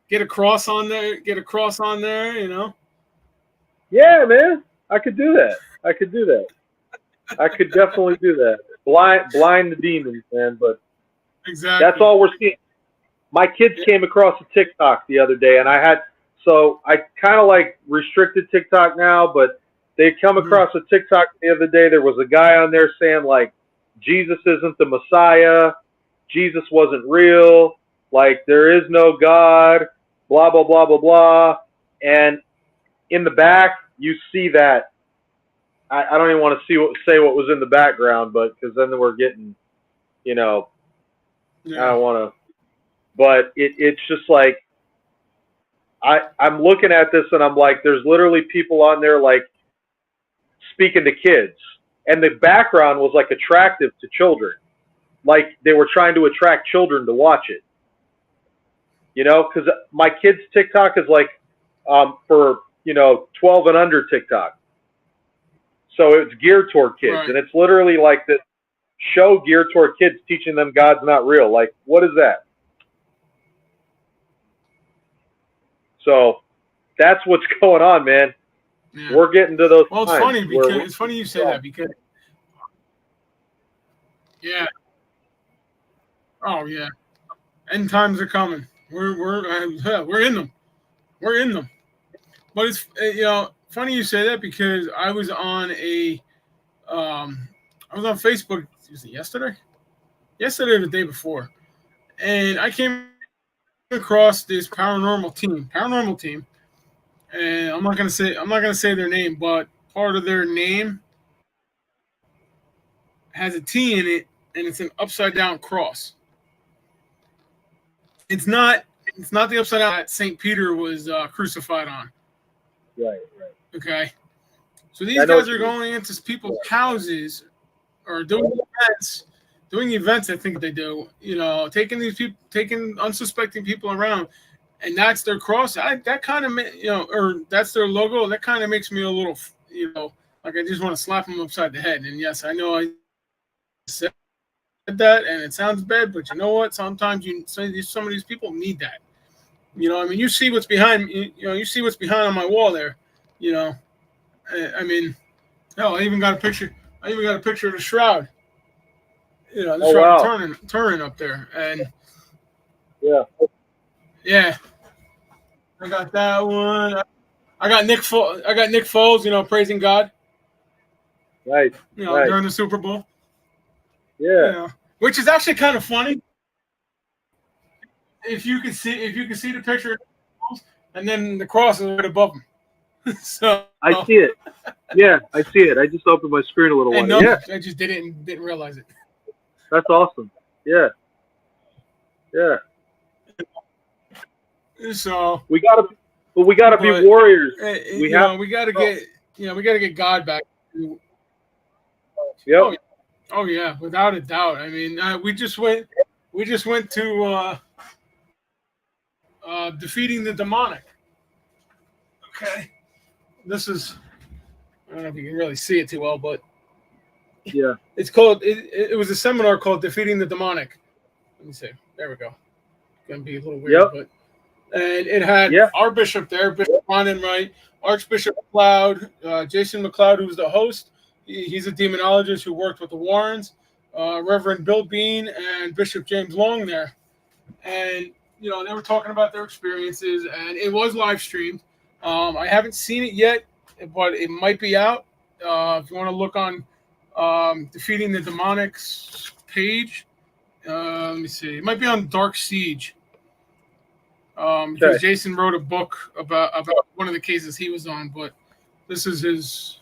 Get a cross on there. Yeah, man. I could do that. I could definitely do that. Blind the demons, man. But exactly. That's all we're seeing. My kids came across a TikTok the other day, and I kind of restricted TikTok now, but they come across a TikTok the other day. There was a guy on there saying Jesus isn't the Messiah, Jesus wasn't real, there is no God, blah blah blah blah blah, and in the back you see that. I don't even want to say what was in the background, but because then we're getting, I don't want to. But it's just I'm looking at this and I'm like, there's literally people on there speaking to kids, and the background was attractive to children, they were trying to attract children to watch it. Because my kids' TikTok is for 12 and under TikTok, so it's geared toward kids, right. And it's literally this show geared toward kids, teaching them God's not real. What is that? So that's what's going on, man. Yeah. we're getting to those Well, it's times funny where because it's funny you say that because yeah. Oh yeah. End times are coming. We're in them. We're in them. But it's funny you say that because I was on Facebook. Was it yesterday? Yesterday or the day before, and I came across this paranormal team, and I'm not gonna say their name, but part of their name has a T in it, and it's an upside down cross. It's not it's not the upside down that Saint Peter was crucified on. right. Okay, so I these know guys what are you mean. going into people's houses or doing events. I think they do. Taking these people, taking unsuspecting people around, and that's their cross. That kind of, or that's their logo. That kind of makes me a little, like I just want to slap them upside the head. And yes, I know I said that, and it sounds bad, but you know what? Sometimes some of these people need that. I mean, you see what's behind. You see what's behind on my wall there. You know, I mean, hell, I even got a picture. I even got a picture of the shroud. The Oh shroud of wow. Turin up there, and Yeah. yeah, I got that one. I got Nick Foles, praising God, Nice. Nice. during the Super Bowl. Yeah. Which is actually kind of funny if you can see the picture, and then the cross is right above him. So I see it. Yeah, I see it. I just opened my screen a little and while. no, Yeah, I just didn't realize it. that's awesome. Yeah. Yeah. So, We gotta, but we gotta be but warriors. We have. we got to get God back. Yep. Oh, oh yeah, without a doubt. I mean, we just went to defeating the demonic. Okay, this is I don't know if you can really see it too well, but Yeah. it's called. It was a seminar called "Defeating the Demonic." Let me see. There we go. Gonna be a little weird, Yep. but and it had Yeah. our bishop there, Bishop Ron Wright, Archbishop McLeod, Jason McLeod, who was the host. He's a demonologist who worked with the Warrens. Reverend Bill Bean and Bishop James Long there, and they were talking about their experiences, and it was live streamed. I haven't seen it yet, but it might be out. If you want to look on Defeating the Demonic's page, let me see. It might be on Dark Siege. Because Okay. Jason wrote a book about one of the cases he was on, but this is his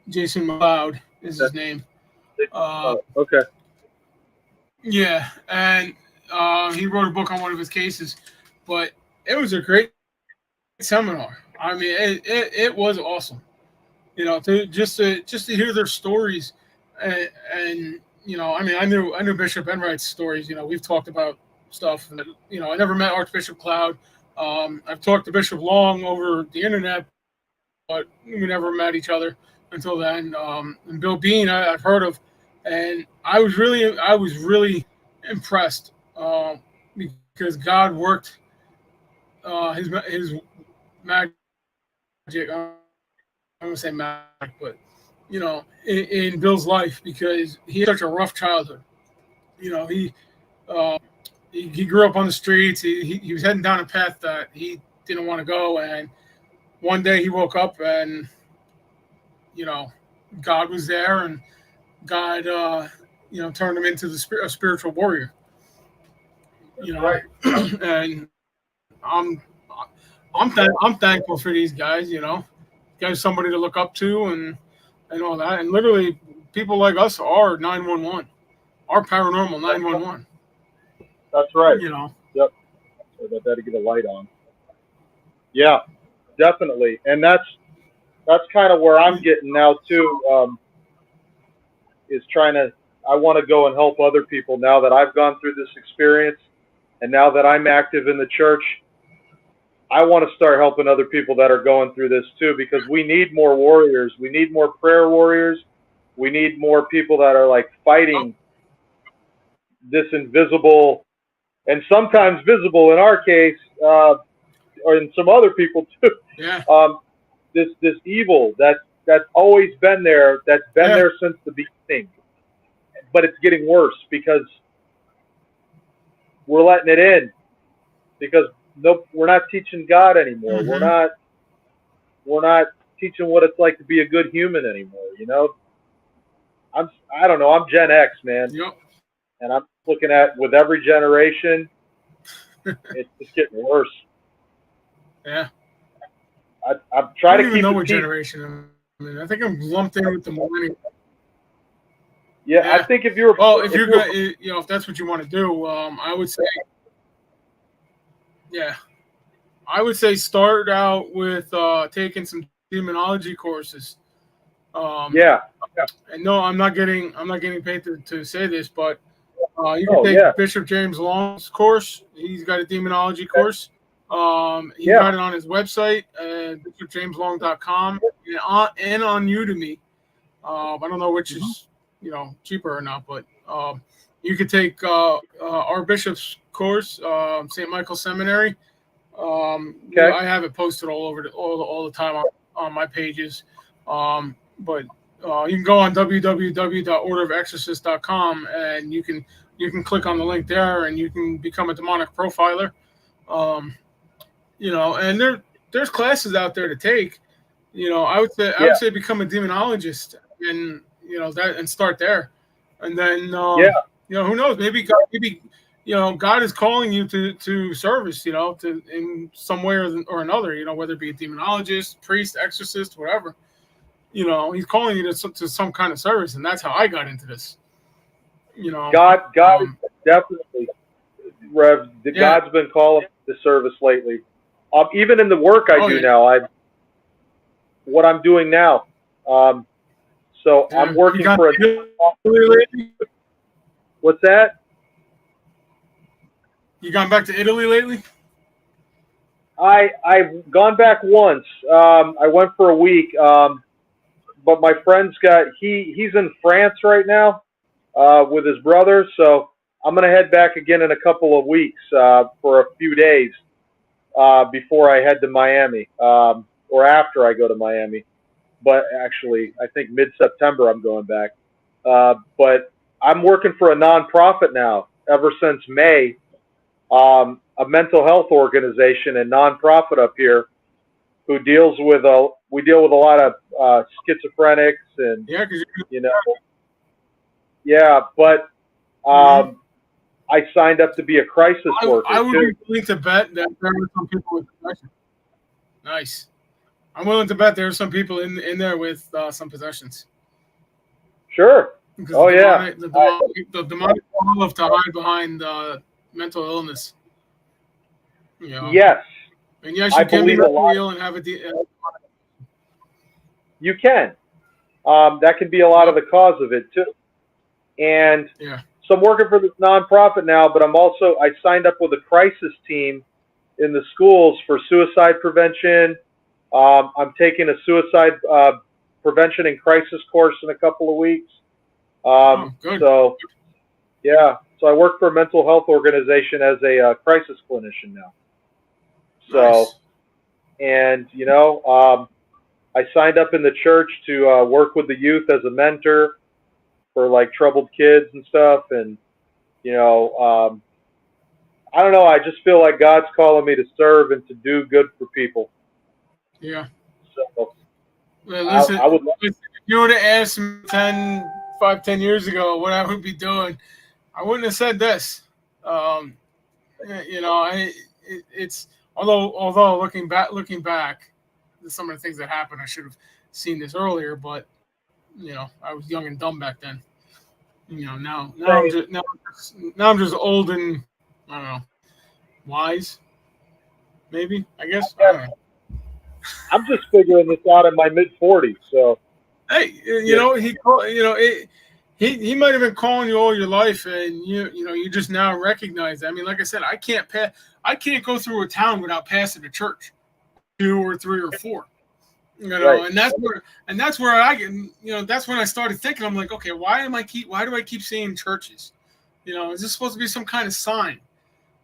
Jason McLeod is his name. Oh, okay. Yeah, and he wrote a book on one of his cases, but it was a great seminar. I mean, it was awesome. To hear their stories, and I mean, I knew Bishop Enright's stories. We've talked about stuff. And, I never met Archbishop Cloud. I've talked to Bishop Long over the internet, but we never met each other until then. And Bill Bean, I've heard of, and I was really impressed because God worked his magic. I'm gonna say magic, but in Bill's life because he had such a rough childhood. You know, uh, he grew up on the streets. He was heading down a path that he didn't want to go, and one day he woke up and you know God was there, and God turned him into a spiritual warrior. Right. And I'm I'm thankful for these guys. Guys, somebody to look up to, and all that. And literally, people like us are 911, our paranormal 911. That's right. You know, Yep. So I got to get a light on. Yeah, definitely. And that's kind of where I'm getting now too. Is trying to. I want to go and help other people now that I've gone through this experience, and now that I'm active in the church. I want to start helping other people that are going through this too, because we need more warriors. We need more prayer warriors. We need more people that are like fighting this invisible and sometimes visible, in our case, and some other people too. Yeah. This evil that's always been there. That's been there since the beginning, but it's getting worse because we're letting it in because we're not teaching God anymore. Mm-hmm. We're not teaching what it's like to be a good human anymore. I don't know. I'm Gen X, man, Yep. and I'm looking at with every generation, it's just getting worse. Yeah. I'm I trying don't to even keep know the what peace. generation. I mean, I think I'm lumped in with the millennials. Yeah, I think if you're if you're going, if that's what you want to do, I would say, yeah, I would say start out with taking some demonology courses. yeah. And no, I'm not getting paid to say this, but you can Oh take yeah. Bishop James Long's course. He's got a demonology course. He's Yeah. got it on his website, bishopjameslong.com, and on Udemy. I don't know which is cheaper or not, but you could take our bishop's course, St. Michael Seminary. Okay. I have it posted all over all the time on my pages. But you can go on www.orderofexorcists.com and you can click on the link there and you can become a demonic profiler. And there's classes out there to take. I would say become a demonologist and and start there, and then who knows, maybe God is calling you to service, to in some way or another, whether it be a demonologist, priest, exorcist, whatever. He's calling you to some kind of service, and that's how I got into this. God is definitely, Rev. God's been calling the service lately. Even in the work I do now, what I'm doing now. So I'm working for a. What's that? You gone back to Italy lately? I've gone back once. I went for a week. But my friend's he's in France right now with his brother, so I'm gonna head back again in a couple of weeks for a few days before I head to Miami or after I go to Miami. But actually, I think mid-September I'm going back. But I'm working for a nonprofit now ever since May, a mental health organization and nonprofit up here who deals with we deal with a lot of schizophrenics and but I signed up to be a crisis worker. I would be willing to bet that there were some people with depression. Nice. I'm willing to bet there are some people in there with some possessions. Sure. Oh yeah. The demonic love to hide behind mental illness. Yes. And yes, you can be real and have a. You can. That can be a lot of the cause of it too. And so I'm working for this nonprofit now, but I signed up with a crisis team in the schools for suicide prevention. I'm taking a suicide prevention and crisis course in a couple of weeks. Good. So I work for a mental health organization as a crisis clinician now. So, nice. And I signed up in the church to work with the youth as a mentor for like troubled kids and stuff. And I don't know. I just feel like God's calling me to serve and to do good for people. Yeah. So, well, listen, if you would have asked me 10 years ago what I would be doing, I wouldn't have said this. It's although looking back to some of the things that happened, I should have seen this earlier. But I was young and dumb back then. Now I'm just old and I don't know, wise. Maybe, I guess. I don't know. I'm just figuring this out in my mid-40s. So, hey, he might have been calling you all your life, and you just now recognize that. I mean, like I said, I can't go through a town without passing a church, 2 or 3 or 4. Right. And that's where I get. That's when I started thinking. I'm like, okay, why do I keep seeing churches? Is this supposed to be some kind of sign?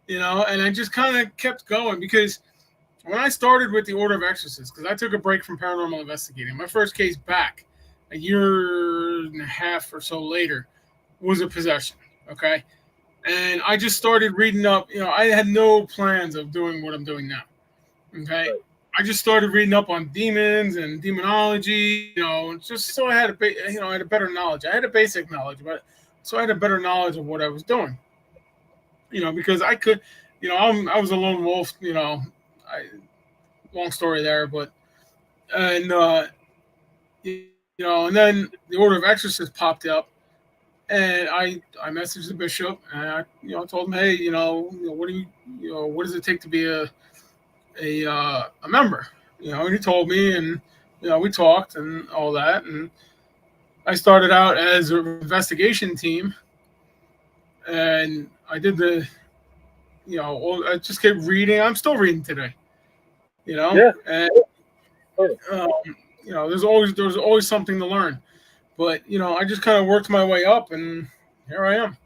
And I just kind of kept going because when I started with the Order of Exorcists, because I took a break from paranormal investigating, my first case back a year and a half or so later was a possession. Okay. And I just started reading up. I had no plans of doing what I'm doing now. Okay. Right. I just started reading up on demons and demonology, just so I had I had a better knowledge. I had a basic knowledge, but so I had a better knowledge of what I was doing. Because I could, I was a lone wolf. Long story there, but and and then the Order of Exorcists popped up, and I messaged the bishop, and I told him, hey, what do what does it take to be a member? And he told me, and we talked and all that, and I started out as an investigation team, and I did I just kept reading. I'm still reading today, Yeah. and Oh, there's always something to learn. But I just kind of worked my way up, and here I am.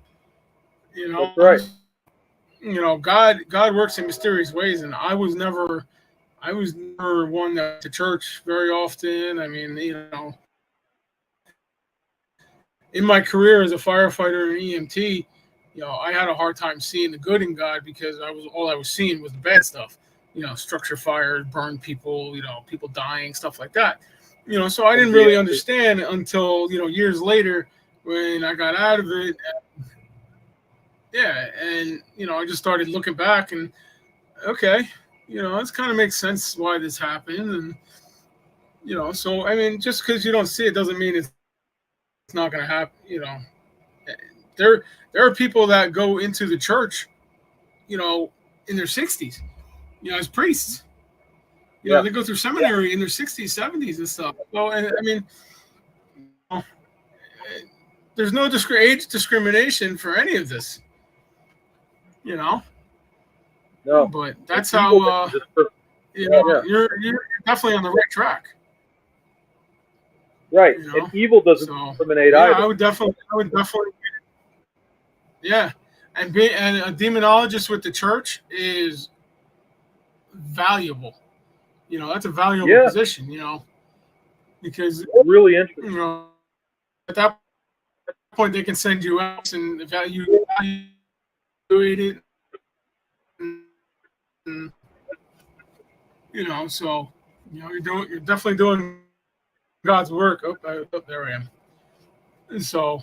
that's right. God works in mysterious ways, and I was never one that went to church very often. I mean, in my career as a firefighter and EMT, I had a hard time seeing the good in God because all I was seeing was the bad stuff. Structure fires, burned people, people dying, stuff like that. So I didn't really understand until years later when I got out of it. Yeah, and I just started looking back and okay, this kind of makes sense why this happened, and so I mean, just because you don't see it doesn't mean it's not going to happen. There are people that go into the church, in their 60s, as priests. Yeah. They go through seminary in their 60s, 70s, and stuff. So, and I mean, there's no age discrimination for any of this, No. But that's how Yeah. you're definitely on the right track. Right. And evil doesn't discriminate yeah, either. I would definitely, yeah. And a demonologist with the church is valuable. That's a valuable position. Because Really interesting. at that point they can send you out and evaluate it. And, so you're definitely doing God's work. Oh, there I am. And so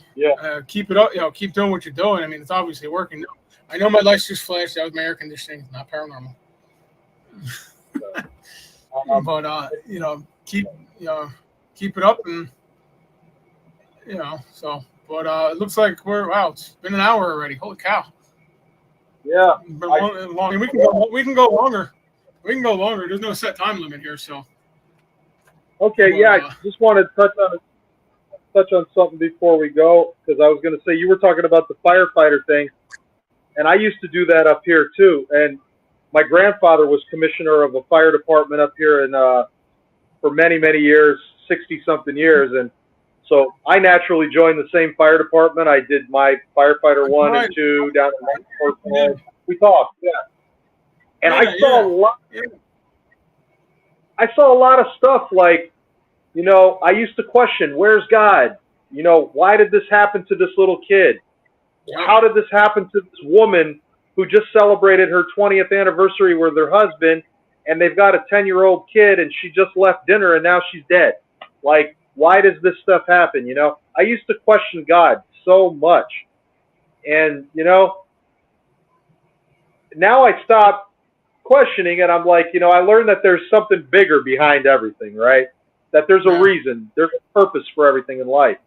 keep it up. Keep doing what you're doing. I mean, it's obviously working. I know my lights just flashed. That was my air conditioning. It's not paranormal. But keep it up, and so. But it looks like it's been an hour already. Holy cow! Yeah. Long. And we can go. We can go longer. We can go longer. There's no set time limit here, so. Okay. I just want to touch on something before we go, because I was going to say you were talking about the firefighter thing, and I used to do that up here too. And my grandfather was commissioner of a fire department up here for many, many years, 60-something years. And so I naturally joined the same fire department. I did my firefighter 1 and 2 down in Portland. We talked, And I saw a lot. I saw a lot of stuff like, I used to question, where's God? Why did this happen to this little kid? How did this happen to this woman who just celebrated her 20th anniversary with her husband, and they've got a 10-year-old kid, and she just left dinner, and now she's dead? Like, why does this stuff happen? I used to question God so much. And, now I stopped questioning it. I'm like, I learned that there's something bigger behind everything, right? That there's a reason, there's a purpose for everything in life.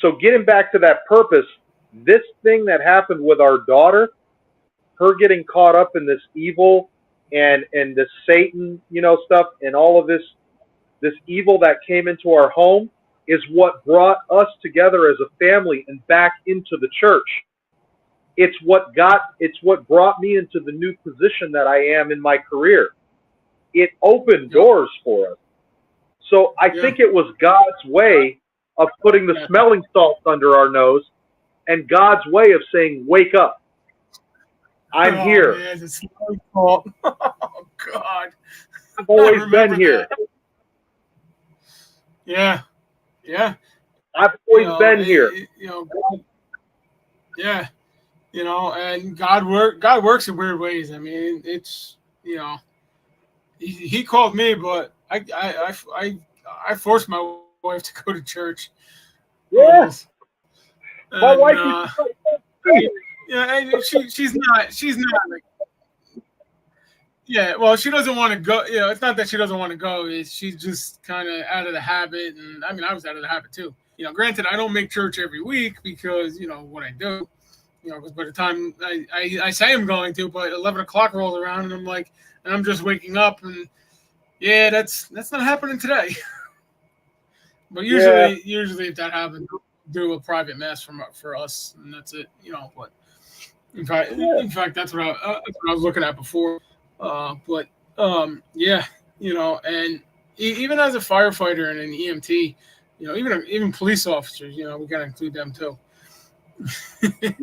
So getting back to that purpose, this thing that happened with our daughter, her getting caught up in this evil and this Satan, stuff, and all of this evil that came into our home is what brought us together as a family and back into the church. It's what brought me into the new position that I am in my career. It opened doors for us. So I think it was God's way of putting the smelling salts under our nose, and God's way of saying, wake up. I'm here. Man, it's oh God. I've always been here. That. Yeah. I've always been here. Yeah. And God works in weird ways. I mean, it's he called me, but I forced my wife to go to church. Yeah. My And, wife is yeah, and she's not like, yeah, well, she doesn't want to go. It's not that she doesn't want to go. She's just kind of out of the habit. And I mean, I was out of the habit too. Granted, I don't make church every week because, what I do, because by the time I say I'm going to, but 11 o'clock rolls around and I'm like, and I'm just waking up and yeah, that's not happening today. But usually if that happens, do a private mass for us and that's it, but in fact, that's what I was looking at before. Yeah, and even as a firefighter and an EMT, even police officers, we got to include them too. But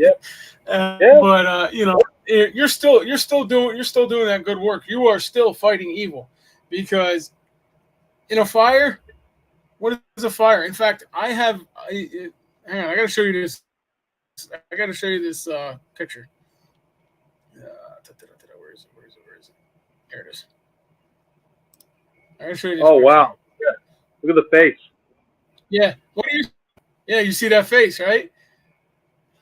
you're still doing that good work. You are still fighting evil, because in a fire, what is a fire? In fact, hang on, I got to show you this. I got to show you this picture. Where is it? Here it is. I gotta show you this picture. Wow! Yeah. Look at the face. Yeah. You see that face, right?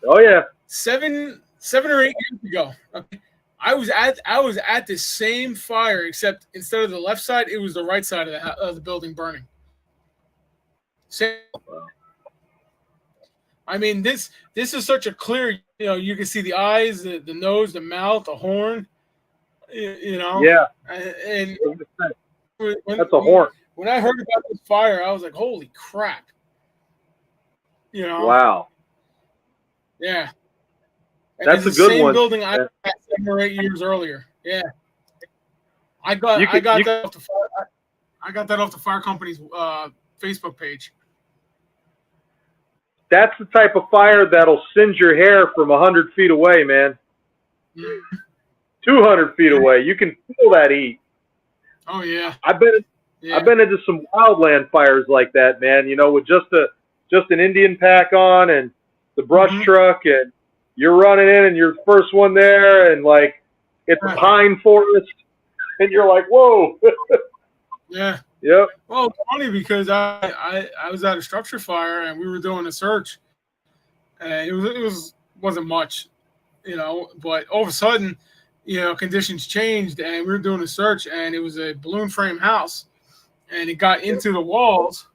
Oh yeah. 7 or 8 years ago, okay, I was at the same fire, except instead of the left side, it was the right side of the building burning. Same. I mean, this is such a clear. You can see the eyes, the nose, the mouth, the horn. Yeah. And that's a horn. When I heard about this fire, I was like, "Holy crap!" Wow. Yeah. And that's a good same one. Building I had 7 or 8 years earlier. Yeah. I got that off the fire. I got that off the fire company's Facebook page. That's the type of fire that'll singe your hair from 100 feet away, man. 200 feet away. You can feel that heat. Oh yeah. I've been into some wildland fires like that, man. With just an Indian pack on and the brush truck, and you're running in and you're the first one there, and like it's a pine forest, and you're like, whoa. Yeah. Yep. Well, it's funny because I was at a structure fire and we were doing a search, and it wasn't much, but all of a sudden, conditions changed and we were doing a search, and it was a balloon frame house, and it got into the walls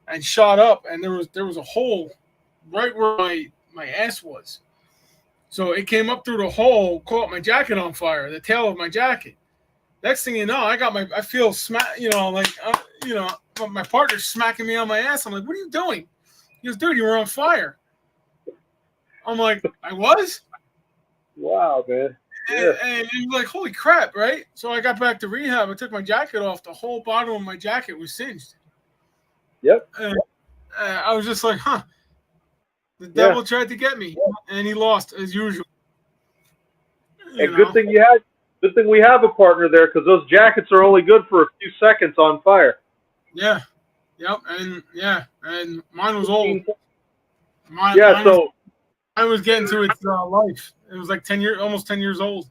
and shot up, and there was a hole right where my ass was. So it came up through the hole, caught my jacket on fire, the tail of my jacket. Next thing you know, I feel my partner's smacking me on my ass. I'm like, "What are you doing?" He goes, "Dude, you were on fire." I'm like, "I was?" Wow, man. And he was like, "Holy crap!" Right? So I got back to rehab. I took my jacket off. The whole bottom of my jacket was singed. Yep. I was just like, "Huh." The devil tried to get me, and he lost as usual. And good thing we have a partner there, because those jackets are only good for a few seconds on fire. Yeah. Yep. And mine was old. Mine was getting to its life. It was like almost 10 years old.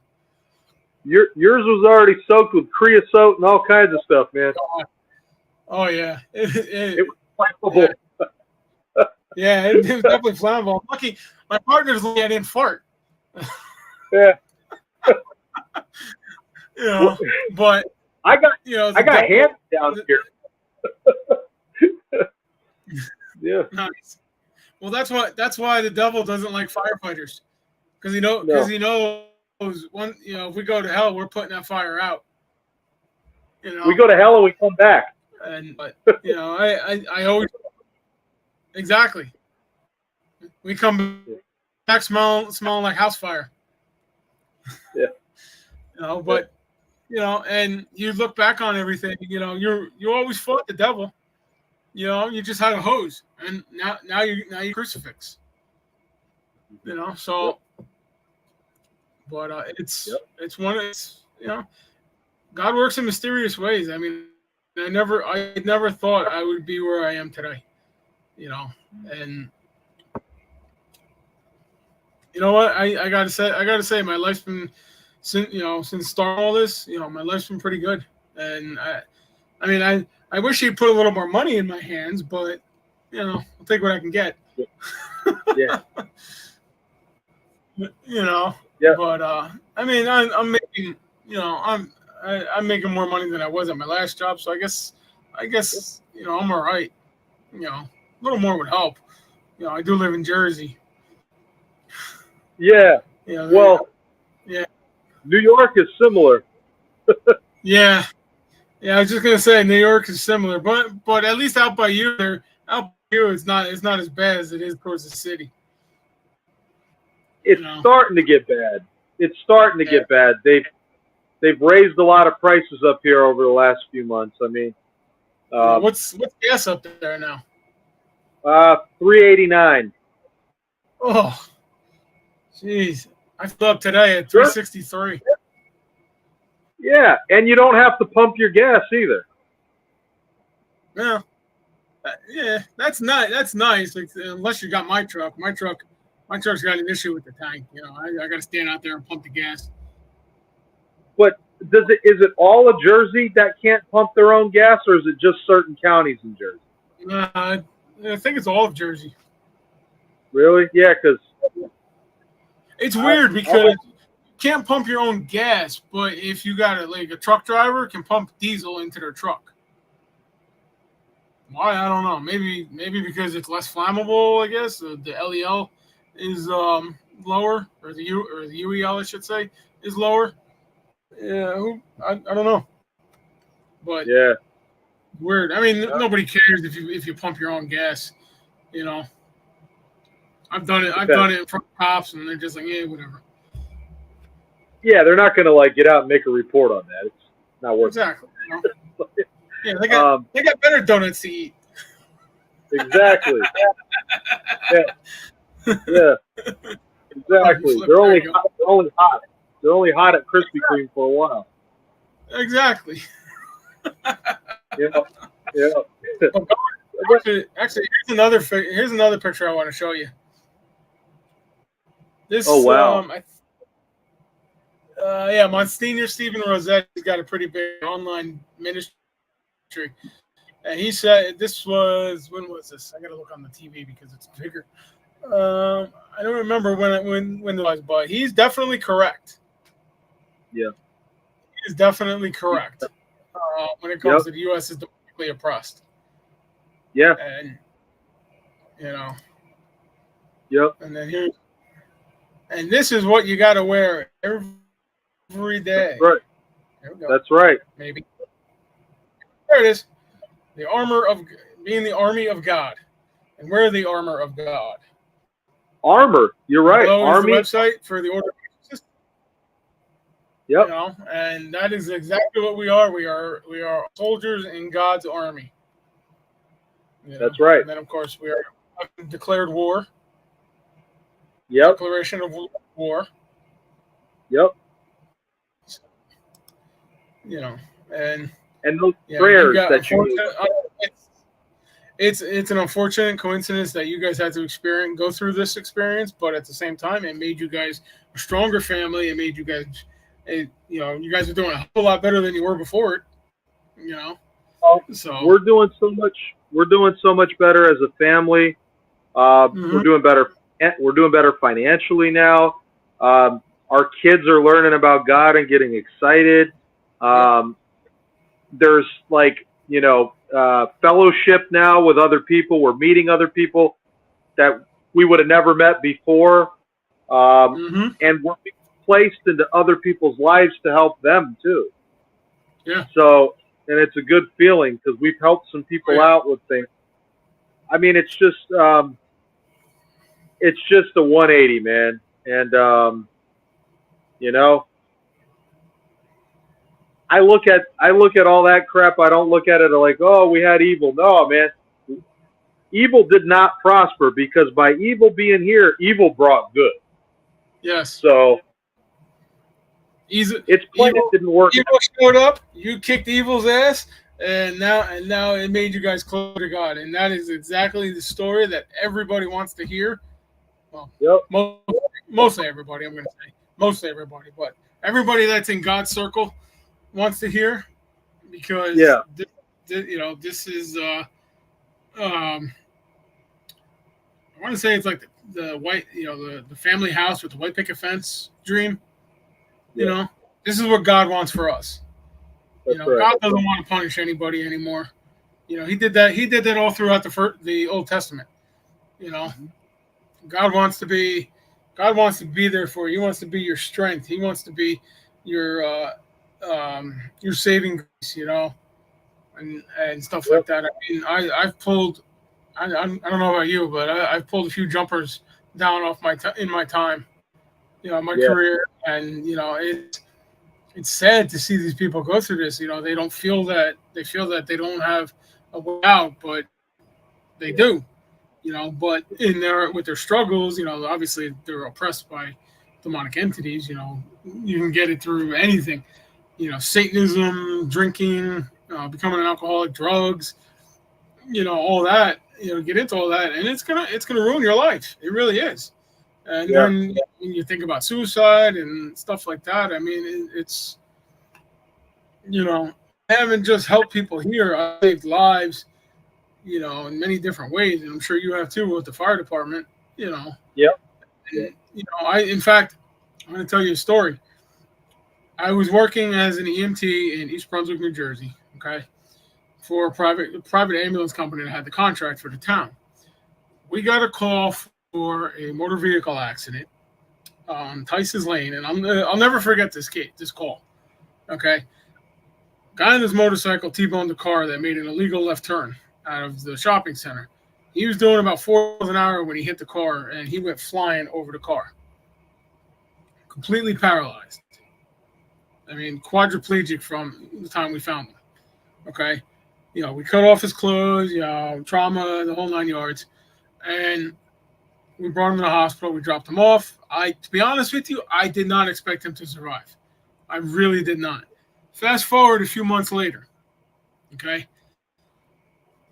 Yours was already soaked with creosote and all kinds of stuff, man. Oh yeah. It was flammable. Yeah, it was definitely flammable. I'm lucky my partner's lucky I didn't fart. Yeah. But I got hands down here. Yeah. Nice. Well, that's why the devil doesn't like firefighters, because he knows if we go to hell, we're putting that fire out. We go to hell and we come back. But I always exactly. We come back smelling like house fire. Yeah. But and you look back on everything. You always fought the devil. You just had a hose, and now you crucifix. So. But it's God works in mysterious ways. I mean, I never thought I would be where I am today. You know, and you know what? I gotta say, my life's been since starting all this. You know, my life's been pretty good, and I mean, I wish he'd put a little more money in my hands, but you know, I'll take what I can get. Yeah. You know, Yeah. but I mean, I'm making, you know, I'm making more money than I was at my last job, so I guess you know, I'm all right. You know, a little more would help. You know, I do live in Jersey. Yeah. You know, Well, yeah, New York is similar. yeah, yeah. I was just gonna say New York is similar, but at least out by you, it's not as bad as it is towards the city. You It's know, starting to get bad. It's starting to yeah. get bad. They've raised a lot of prices up here over the last few months. I mean, What's gas up there now? $3.89. Oh, jeez. I flew up today at Sure. 363. Yeah, and you don't have to pump your gas either. Yeah, yeah. That's nice. That's nice. Like, unless you got my truck. My truck's got an issue with the tank. You know, I got to stand out there and pump the gas. But is it all of Jersey that can't pump their own gas, or is it just certain counties in Jersey? I think it's all of Jersey. Really? Yeah, because It's weird because you can't pump your own gas, but if you got a truck driver can pump diesel into their truck. Why? I don't know. Maybe because it's less flammable. I guess the LEL is lower, or the UEL I should say is lower. Yeah, I don't know, but yeah, weird. I mean, nobody cares if you pump your own gas. You know, I've done it. I've done it in front of cops, and they're just like, yeah, whatever. yeah, they're not going to get out and make a report on that. It's not worth Exactly. You know? Yeah, they got better donuts to eat. Exactly. Yeah, exactly. They're only hot at Krispy Kreme for a while. Exactly. Yeah, yeah. Actually, here's another picture I want to show you. This. Oh wow. Yeah, Monsignor Stephen Rosetti's got a pretty big online ministry, and he said when was this? I got to look on the TV because it's bigger. I don't remember when it was, but he's definitely correct. Yeah, he's definitely correct when it comes to the U.S. is demonically oppressed. Yeah, and you know. Yep. And then and this is what you got to wear every day. That's right. There we go. That's right. Maybe. There it is. The armor of being the army of God, and we're the armor of God. Armor. You're right. Army. Is the website for the order. Yep. You know, and that is exactly what we are. We are soldiers in God's army. You know? That's right. And then, of course, we are declared war. Yep. Declaration of war. Yep. You know, and those prayers that you. It's an unfortunate coincidence that you guys had to go through this experience, but at the same time, it made you guys a stronger family. It made you guys, you guys are doing a whole lot better than you were before it. You know, so we're doing so much. We're doing so much better as a family. Mm-hmm. We're doing better. We're doing better financially now. Our kids are learning about God and getting excited. There's fellowship now with other people. We're meeting other people that we would have never met before. And we're being placed into other people's lives to help them too. Yeah. So, and it's a good feeling because we've helped some people out with things. I mean, it's just a 180, man. And, I look at all that crap. I don't look at it like, oh, we had evil. No, man. Evil did not prosper because by evil being here, evil brought good. Yes. So It's plain it didn't work. Evil showed up. You kicked evil's ass, and now it made you guys closer to God, and that is exactly the story that everybody wants to hear. Well, Yep. mostly everybody. I'm going to say mostly everybody, but everybody that's in God's circle wants to hear, because this is I want to say it's like the white, the family house with the white picket fence dream. This is what God wants for us. That's God doesn't want to punish anybody anymore. He did that. He did that all throughout the Old Testament. God wants to be there for you. He wants to be your strength. He wants to be your saving grace. And stuff like that. I mean, I've pulled. I don't know about you, but I've pulled a few jumpers down off in my time, my career, and it's sad to see these people go through this. They don't feel that they they don't have a way out, but they do. But with their struggles, obviously they're oppressed by demonic entities. You can get it through anything, Satanism, drinking, becoming an alcoholic, drugs, all that. Get into all that, and it's gonna ruin your life. It really is. And then when you think about suicide and stuff like that, I mean, it's I haven't just helped people here. I saved lives, in many different ways, and I'm sure you have too with the fire department. Yep. And, in fact, I'm going to tell you a story. I was working as an EMT in East Brunswick, New Jersey. Okay. For a private ambulance company that had the contract for the town. We got a call for a motor vehicle accident on Tyson's Lane, and I'll never forget this call. Okay, guy on his motorcycle T-boned a car that made an illegal left turn out of the shopping center. He was doing about 4 miles an hour when he hit the car, and he went flying over the car, completely paralyzed. I mean, quadriplegic from the time we found him. Okay. We cut off his clothes, trauma, the whole 9 yards. And we brought him to the hospital. We dropped him off. To be honest with you, I did not expect him to survive. I really did not. Fast forward a few months later. Okay.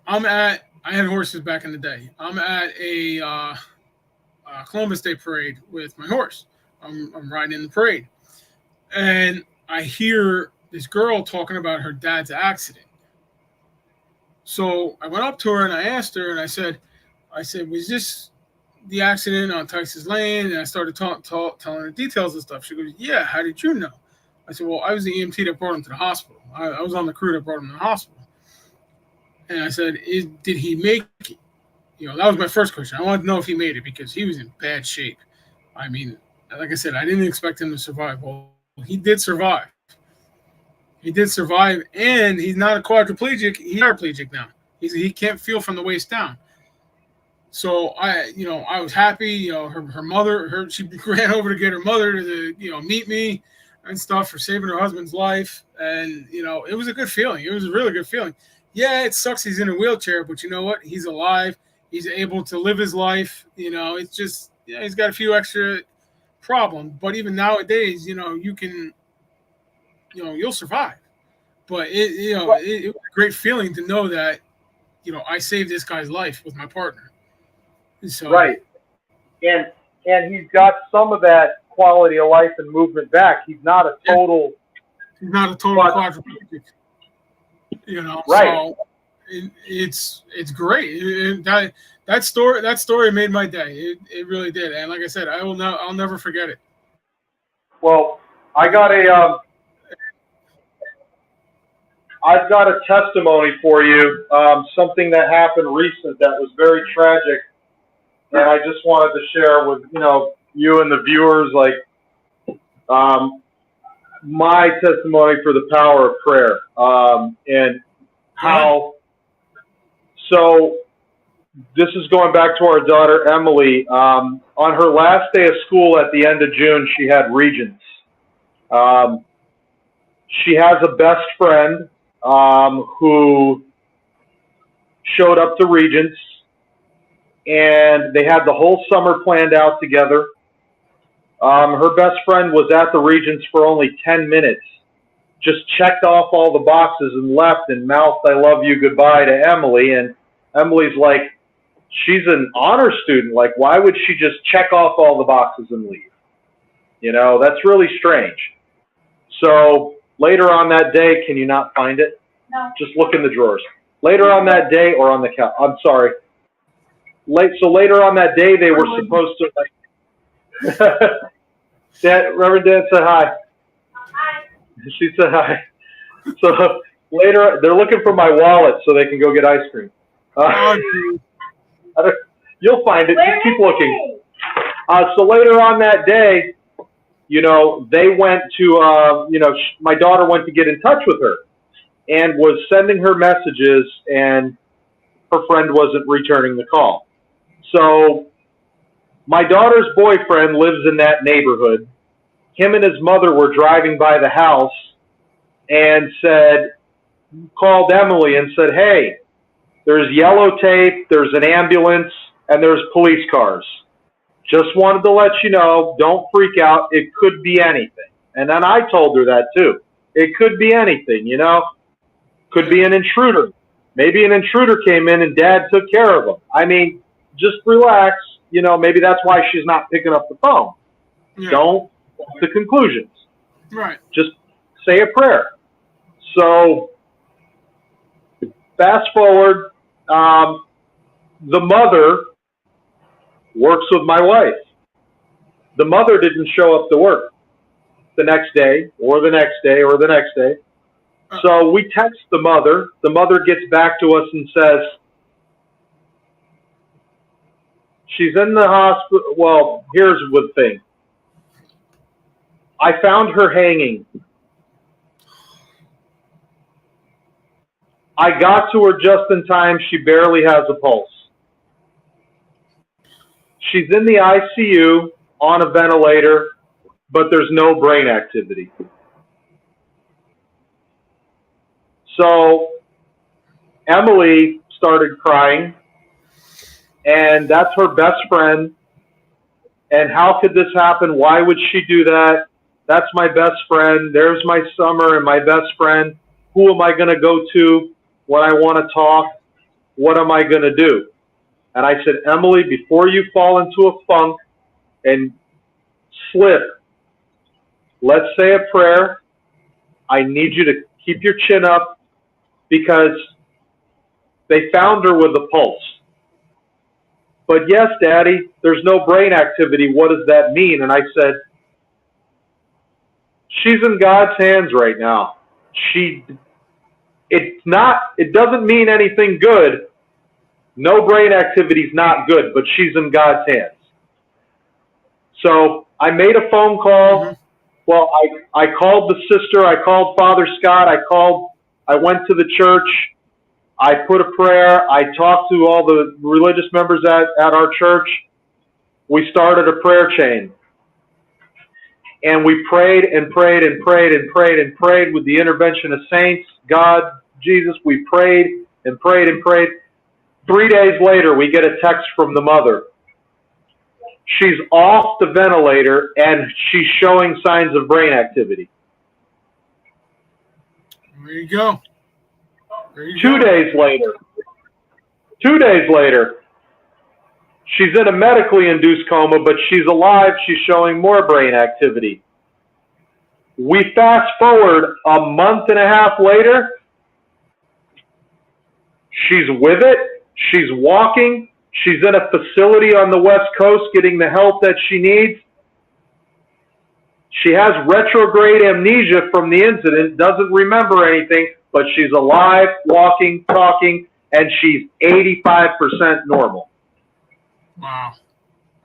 I had horses back in the day. I'm at a Columbus Day parade with my horse. I'm riding in the parade. And I hear this girl talking about her dad's accident. So I went up to her and I asked her, and I said, was this the accident on Tyson's Lane? And I started telling her details and stuff. She goes, yeah, how did you know? I said, well, I was the EMT that brought him to the hospital. I was on the crew that brought him to the hospital. And I said, did he make it? That was my first question. I wanted to know if he made it because he was in bad shape. I mean, like I said, I didn't expect him to survive. Well, he did survive. He did survive, and he's not a quadriplegic. He's paraplegic now. He can't feel from the waist down. So I was happy. Her mother, she ran over to get her mother to meet me and stuff for saving her husband's life, and it was a good feeling. It was a really good feeling. Yeah, it sucks he's in a wheelchair, but you know what? He's alive. He's able to live his life. It's just he's got a few extra problems, but even nowadays, you can. You'll survive. But it was a great feeling to know that, I saved this guy's life with my partner. So, right. And he's got some of that quality of life and movement back. He's not a total. He's not a total quadriplegic. Right. So it's great. That story made my day. It really did. And like I said, I'll never forget it. Well, I've got a testimony for you, something that happened recent that was very tragic, and I just wanted to share with you and the viewers, my testimony for the power of prayer, and how. So this is going back to our daughter Emily. On her last day of school at the end of June, she had Regents. She has a best friend who showed up to Regents, and they had the whole summer planned out together. Her best friend was at the Regents for only 10 minutes, just checked off all the boxes and left and mouthed "I love you" goodbye to Emily. And Emily's like, she's an honor student. Like, why would she just check off all the boxes and leave? You know, that's really strange. So later on that day, can you not find it? No. Just look in the drawers. Later on that day, or on the couch. I'm sorry. So later on that day, they were supposed to Dad, Reverend Dan said hi. Hi. She said hi. So later, they're looking for my wallet so they can go get ice cream. You'll find it. Just keep looking. So later on that day, you know, they went to, you know, my daughter went to get in touch with her and was sending her messages, and her friend wasn't returning the call. So my daughter's boyfriend lives in that neighborhood. Him and his mother were driving by the house and called Emily and said, hey, there's yellow tape, there's an ambulance, and there's police cars. Just wanted to let you know, don't freak out. It could be anything. And then I told her that too. It could be anything, you know. Could be an intruder. Maybe an intruder came in and Dad took care of him. I mean, just relax. You know, maybe that's why she's not picking up the phone. Yeah. Don't jump to conclusions. Right. Just say a prayer. So, fast forward, the mother works with my wife. The mother didn't show up to work the next day, or the next day, or the next day. So we text the mother. The mother gets back to us and says, she's in the hospital. Well, here's the thing. I found her hanging. I got to her just in time. She barely has a pulse. She's in the ICU on a ventilator, but there's no brain activity. So Emily started crying, and that's her best friend. And how could this happen? Why would she do that? That's my best friend. There's my summer and my best friend. Who am I going to go to when I want to talk? What am I going to do? And I said, Emily, before you fall into a funk and slip, let's say a prayer. I need you to keep your chin up, because they found her with a pulse. But yes, Daddy, there's no brain activity. What does that mean? And I said, she's in God's hands right now. It doesn't mean anything good. No brain activity is not good, but she's in God's hands. So I made a phone call. Mm-hmm. Well, I called the sister. I called Father Scott. I went to the church. I put a prayer. I talked to all the religious members at our church. We started a prayer chain. And we prayed and prayed and prayed and prayed and prayed with the intervention of saints, God, Jesus. We prayed and prayed and prayed. 3 days later, we get a text from the mother. She's off the ventilator, and she's showing signs of brain activity. There you go. 2 days later, she's in a medically induced coma, but she's alive. She's showing more brain activity. We fast forward a month and a half later. She's with it. She's walking. She's in a facility on the West Coast getting the help that she needs. She has retrograde amnesia from the incident, doesn't remember anything, but she's alive, walking, talking, and she's 85% normal. Wow.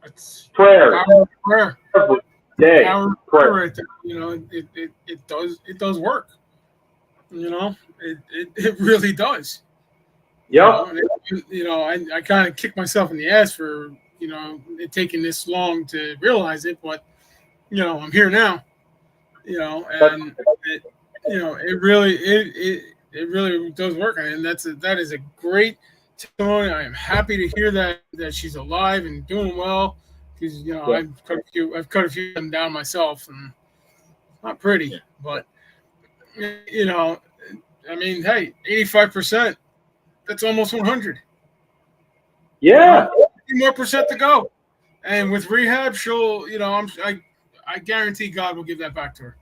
That's prayer. Prayer. Every day. Prayer. Right there. You know, it does work. You know, it really does. Yep. You know, I kind of kicked myself in the ass for, you know, it taking this long to realize it, but, you know, I'm here now, you know, and it really does work. And that is a great testimony. I am happy to hear that she's alive and doing well, because Yeah. I've cut a few of them down myself, and not pretty, but I mean, hey, 85%. That's almost 100. Yeah, 50 more percent to go. And with rehab, she'll, I guarantee God will give that back to her.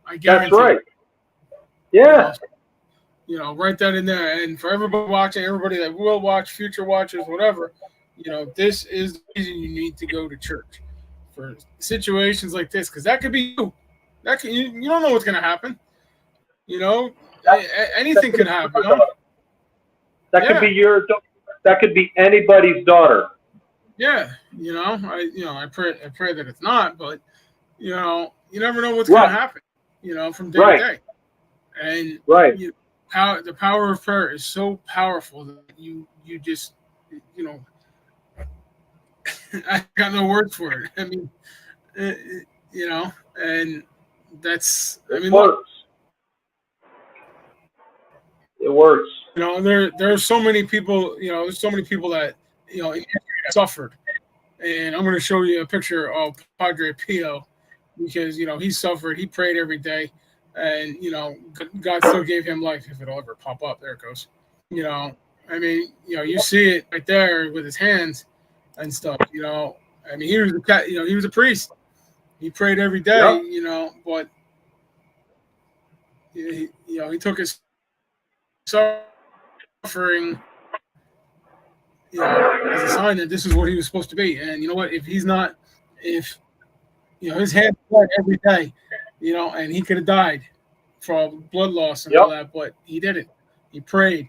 I that's guarantee. right. You Yeah, know, write that in there. And for everybody watching, everybody that will watch, future watchers, whatever, this is the reason you need to go to church for situations like this, because that could be you. You don't know what's gonna happen. You know, that, that anything could could be happen. your daughter. That could be Yeah, your. That could be anybody's daughter. yeah. I pray that it's not, but you never know what's gonna Right, happen. From day to right, day, and right. the power of prayer is so powerful that you just you know I got no words for it. I mean, uh, and that's I It mean, look, works. It works. there are so many people. There's so many people that in history have suffered, and I'm going to show you a picture of Padre Pio because he suffered. He prayed every day, and God still gave him life if it'll ever pop up. There it goes. I mean, you see it right there with his hands and stuff. I mean, he was he was a priest. He prayed every day. Yep. But he took his suffering, as a sign that this is what he was supposed to be. And you know what? If his hands bled every day, and he could have died from blood loss and Yep. all that, but he didn't. He prayed.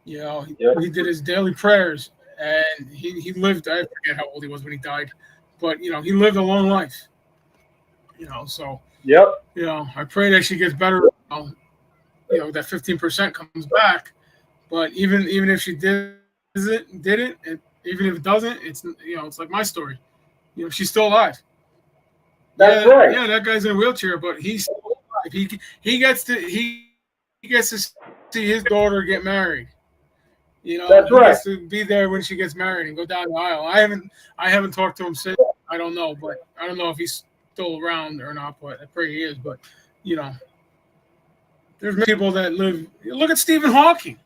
Yep. He did his daily prayers, and he lived. I forget how old he was when he died, but he lived a long life. So Yep. I pray that she gets better. That 15% comes back, but even if she didn't, and even if it doesn't, it's like my story. She's still alive. That's Yeah, right. yeah, that guy's in a wheelchair, but he's still alive. He gets to see his daughter get married. That's He right. gets to be there when she gets married and go down the aisle. I haven't talked to him since. I don't know, but I don't know if he's still around or not. But I pray he is. But there's many people that live. Look at Stephen Hawking.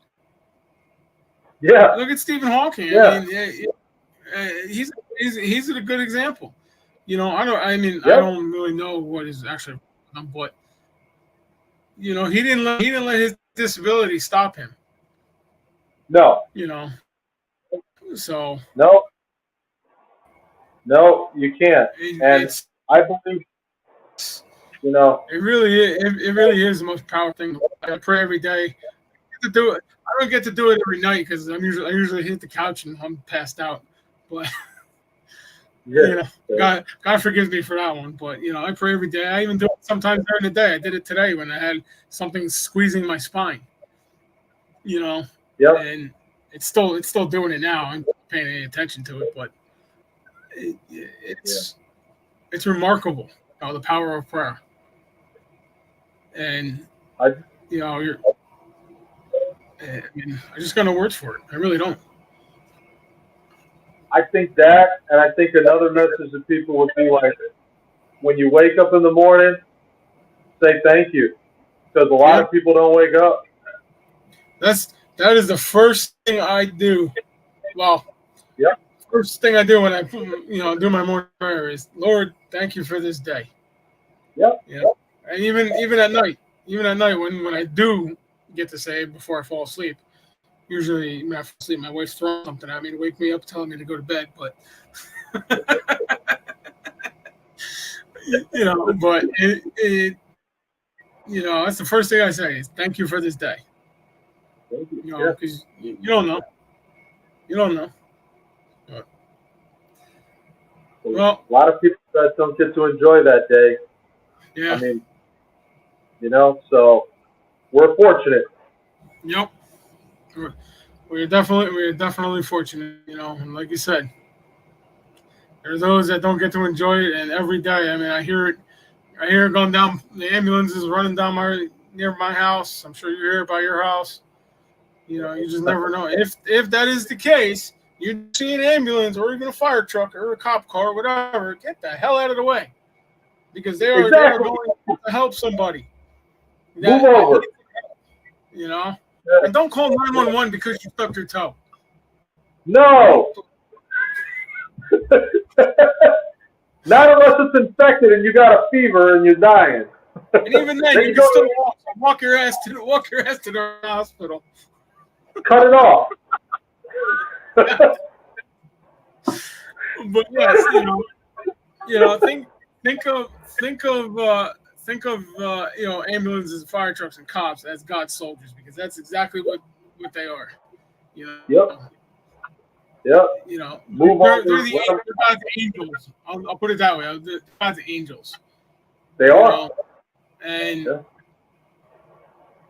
Yeah. Look at Stephen Hawking. Yeah. I mean, he's a good example. I don't. I mean, I Yep. don't really know what is actually, but he didn't let his disability stop him. No. So No. No. You can't. And it's I believe, it really is the most powerful thing. I pray every day. I get to do it. I don't get to do it every night because I usually hit the couch and I'm passed out. But yeah. God forgives me for that one. But I pray every day. I even do it sometimes during the day. I did it today when I had something squeezing my spine. Yep. And it's still doing it now. I'm not paying any attention to it, but it's remarkable the power of prayer. And I I just got no words for it. I really don't. think that, and I think another message to people would be like, when you wake up in the morning, say thank you, because a lot of people don't wake up. That is the first thing I do. Well, Yep. first thing I do when I do my morning prayer is, Lord, thank you for this day. Yep. And even at night when I do get to say it before I fall asleep. Usually when I fall asleep, my wife's throwing something at me to wake me up, telling me to go to bed. But but that's the first thing I say is thank you for this day. Thank you. Because you don't know. You don't know. But, well, a lot of people that don't get to enjoy that day. yeah. I mean, so we're fortunate. Yep. We're definitely fortunate, and like you said, there are those that don't get to enjoy it, and every day, I mean, I hear it going down. The ambulance is running down near my house. I'm sure you hear it by your house. You just never know. If that is the case, you see an ambulance or even a fire truck or a cop car, whatever, get the hell out of the way. Because they are going to help somebody. Move over. You know? And don't call 911 because you stubbed your toe. No. Not unless it's infected and you got a fever and you're dying. And even then, you can still walk your ass to the hospital. Cut it off. But yes, think of ambulances, fire trucks, and cops as God's soldiers, because that's exactly what they are. Yep. They're God's angels. I'll put it that way. They're God's angels. They are. And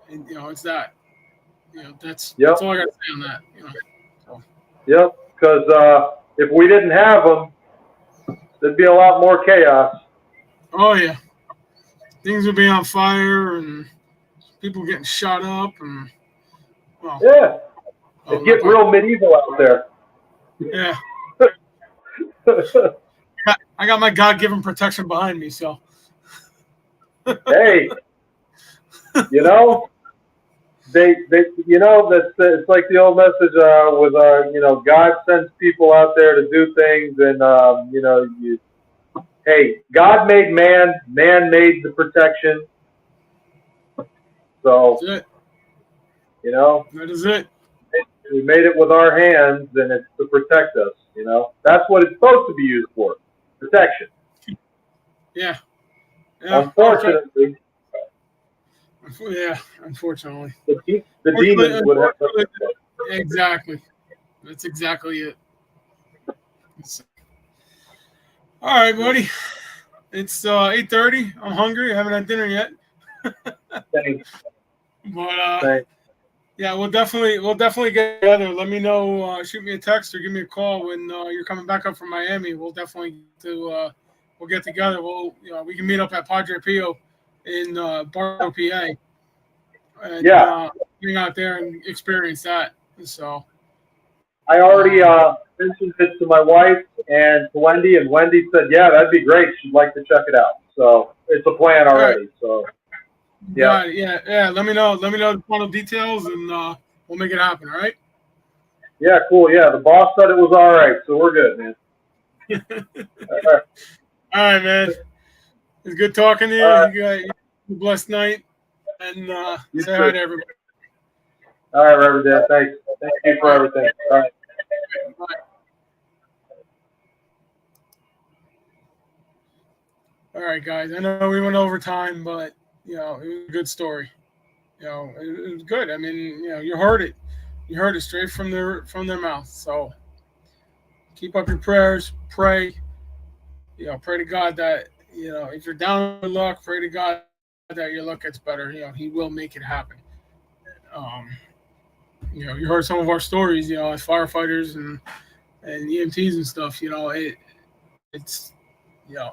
it's that. That's all I got to say on that. Yep. Because if we didn't have them, there'd be a lot more chaos. Oh yeah, things would be on fire and people getting shot up and. It'd get real medieval out there. Yeah. I got my God-given protection behind me, so. Hey, it's like the old message with God sends people out there to do things, and God made man, man made the protection. So that's it. That is it. We made it with our hands, and it's to protect us. That's what it's supposed to be used for, protection. Yeah. Unfortunately. Yeah, unfortunately. The demons would have. Exactly. That's exactly it. All right, buddy. It's 8:30. I'm hungry. I haven't had dinner yet. Thanks. But Thanks. yeah, we'll definitely get together. Let me know. Shoot me a text or give me a call when you're coming back up from Miami. We'll definitely we'll get together. We can meet up at Padre Pio in Barlow, PA. And, hang out there and experience that. So I already mentioned it to my wife and to Wendy, and Wendy said, "Yeah, that'd be great. She'd like to check it out." So it's a plan already. Right. So yeah. Let me know the final details, and we'll make it happen. All right. Yeah, cool. Yeah, the boss said it was all right, so we're good, man. All right, man. It's good talking to you. You got a blessed night, and say hi to everybody. All right, Reverend Dan. Thanks. Thank you for everything. All right. Bye. All right, guys. I know we went over time, but it was a good story. It was good. I mean, you heard it. You heard it straight from their mouth. So keep up your prayers. Pray. Pray to God that if you're down with luck, pray to God that your luck gets better. He will make it happen. You heard some of our stories. As firefighters and EMTs and stuff. It's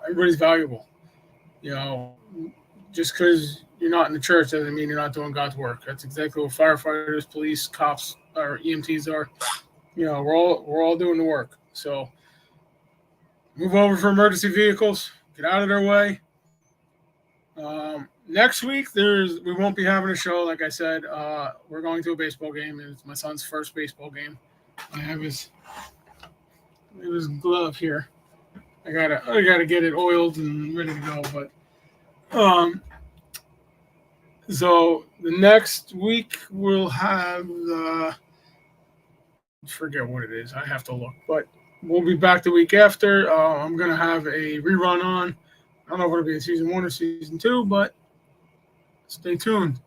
everybody's valuable. Just because you're not in the church doesn't mean you're not doing God's work. That's exactly what firefighters, police, cops, or EMTs are. We're all doing the work. So move over for emergency vehicles. Get out of their way. Next week we won't be having a show. Like I said, we're going to a baseball game. It's my son's first baseball game. I have his glove here. I gotta get it oiled and ready to go. But so the next week we'll have forget what it is. I have to look, but we'll be back the week after. I'm gonna have a rerun on. I don't know if it'll be in season 1 or season 2, but stay tuned.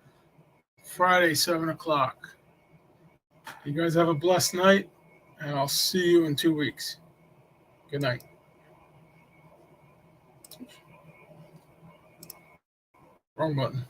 Friday, 7:00. You guys have a blessed night, and I'll see you in 2 weeks. Good night. Wrong button.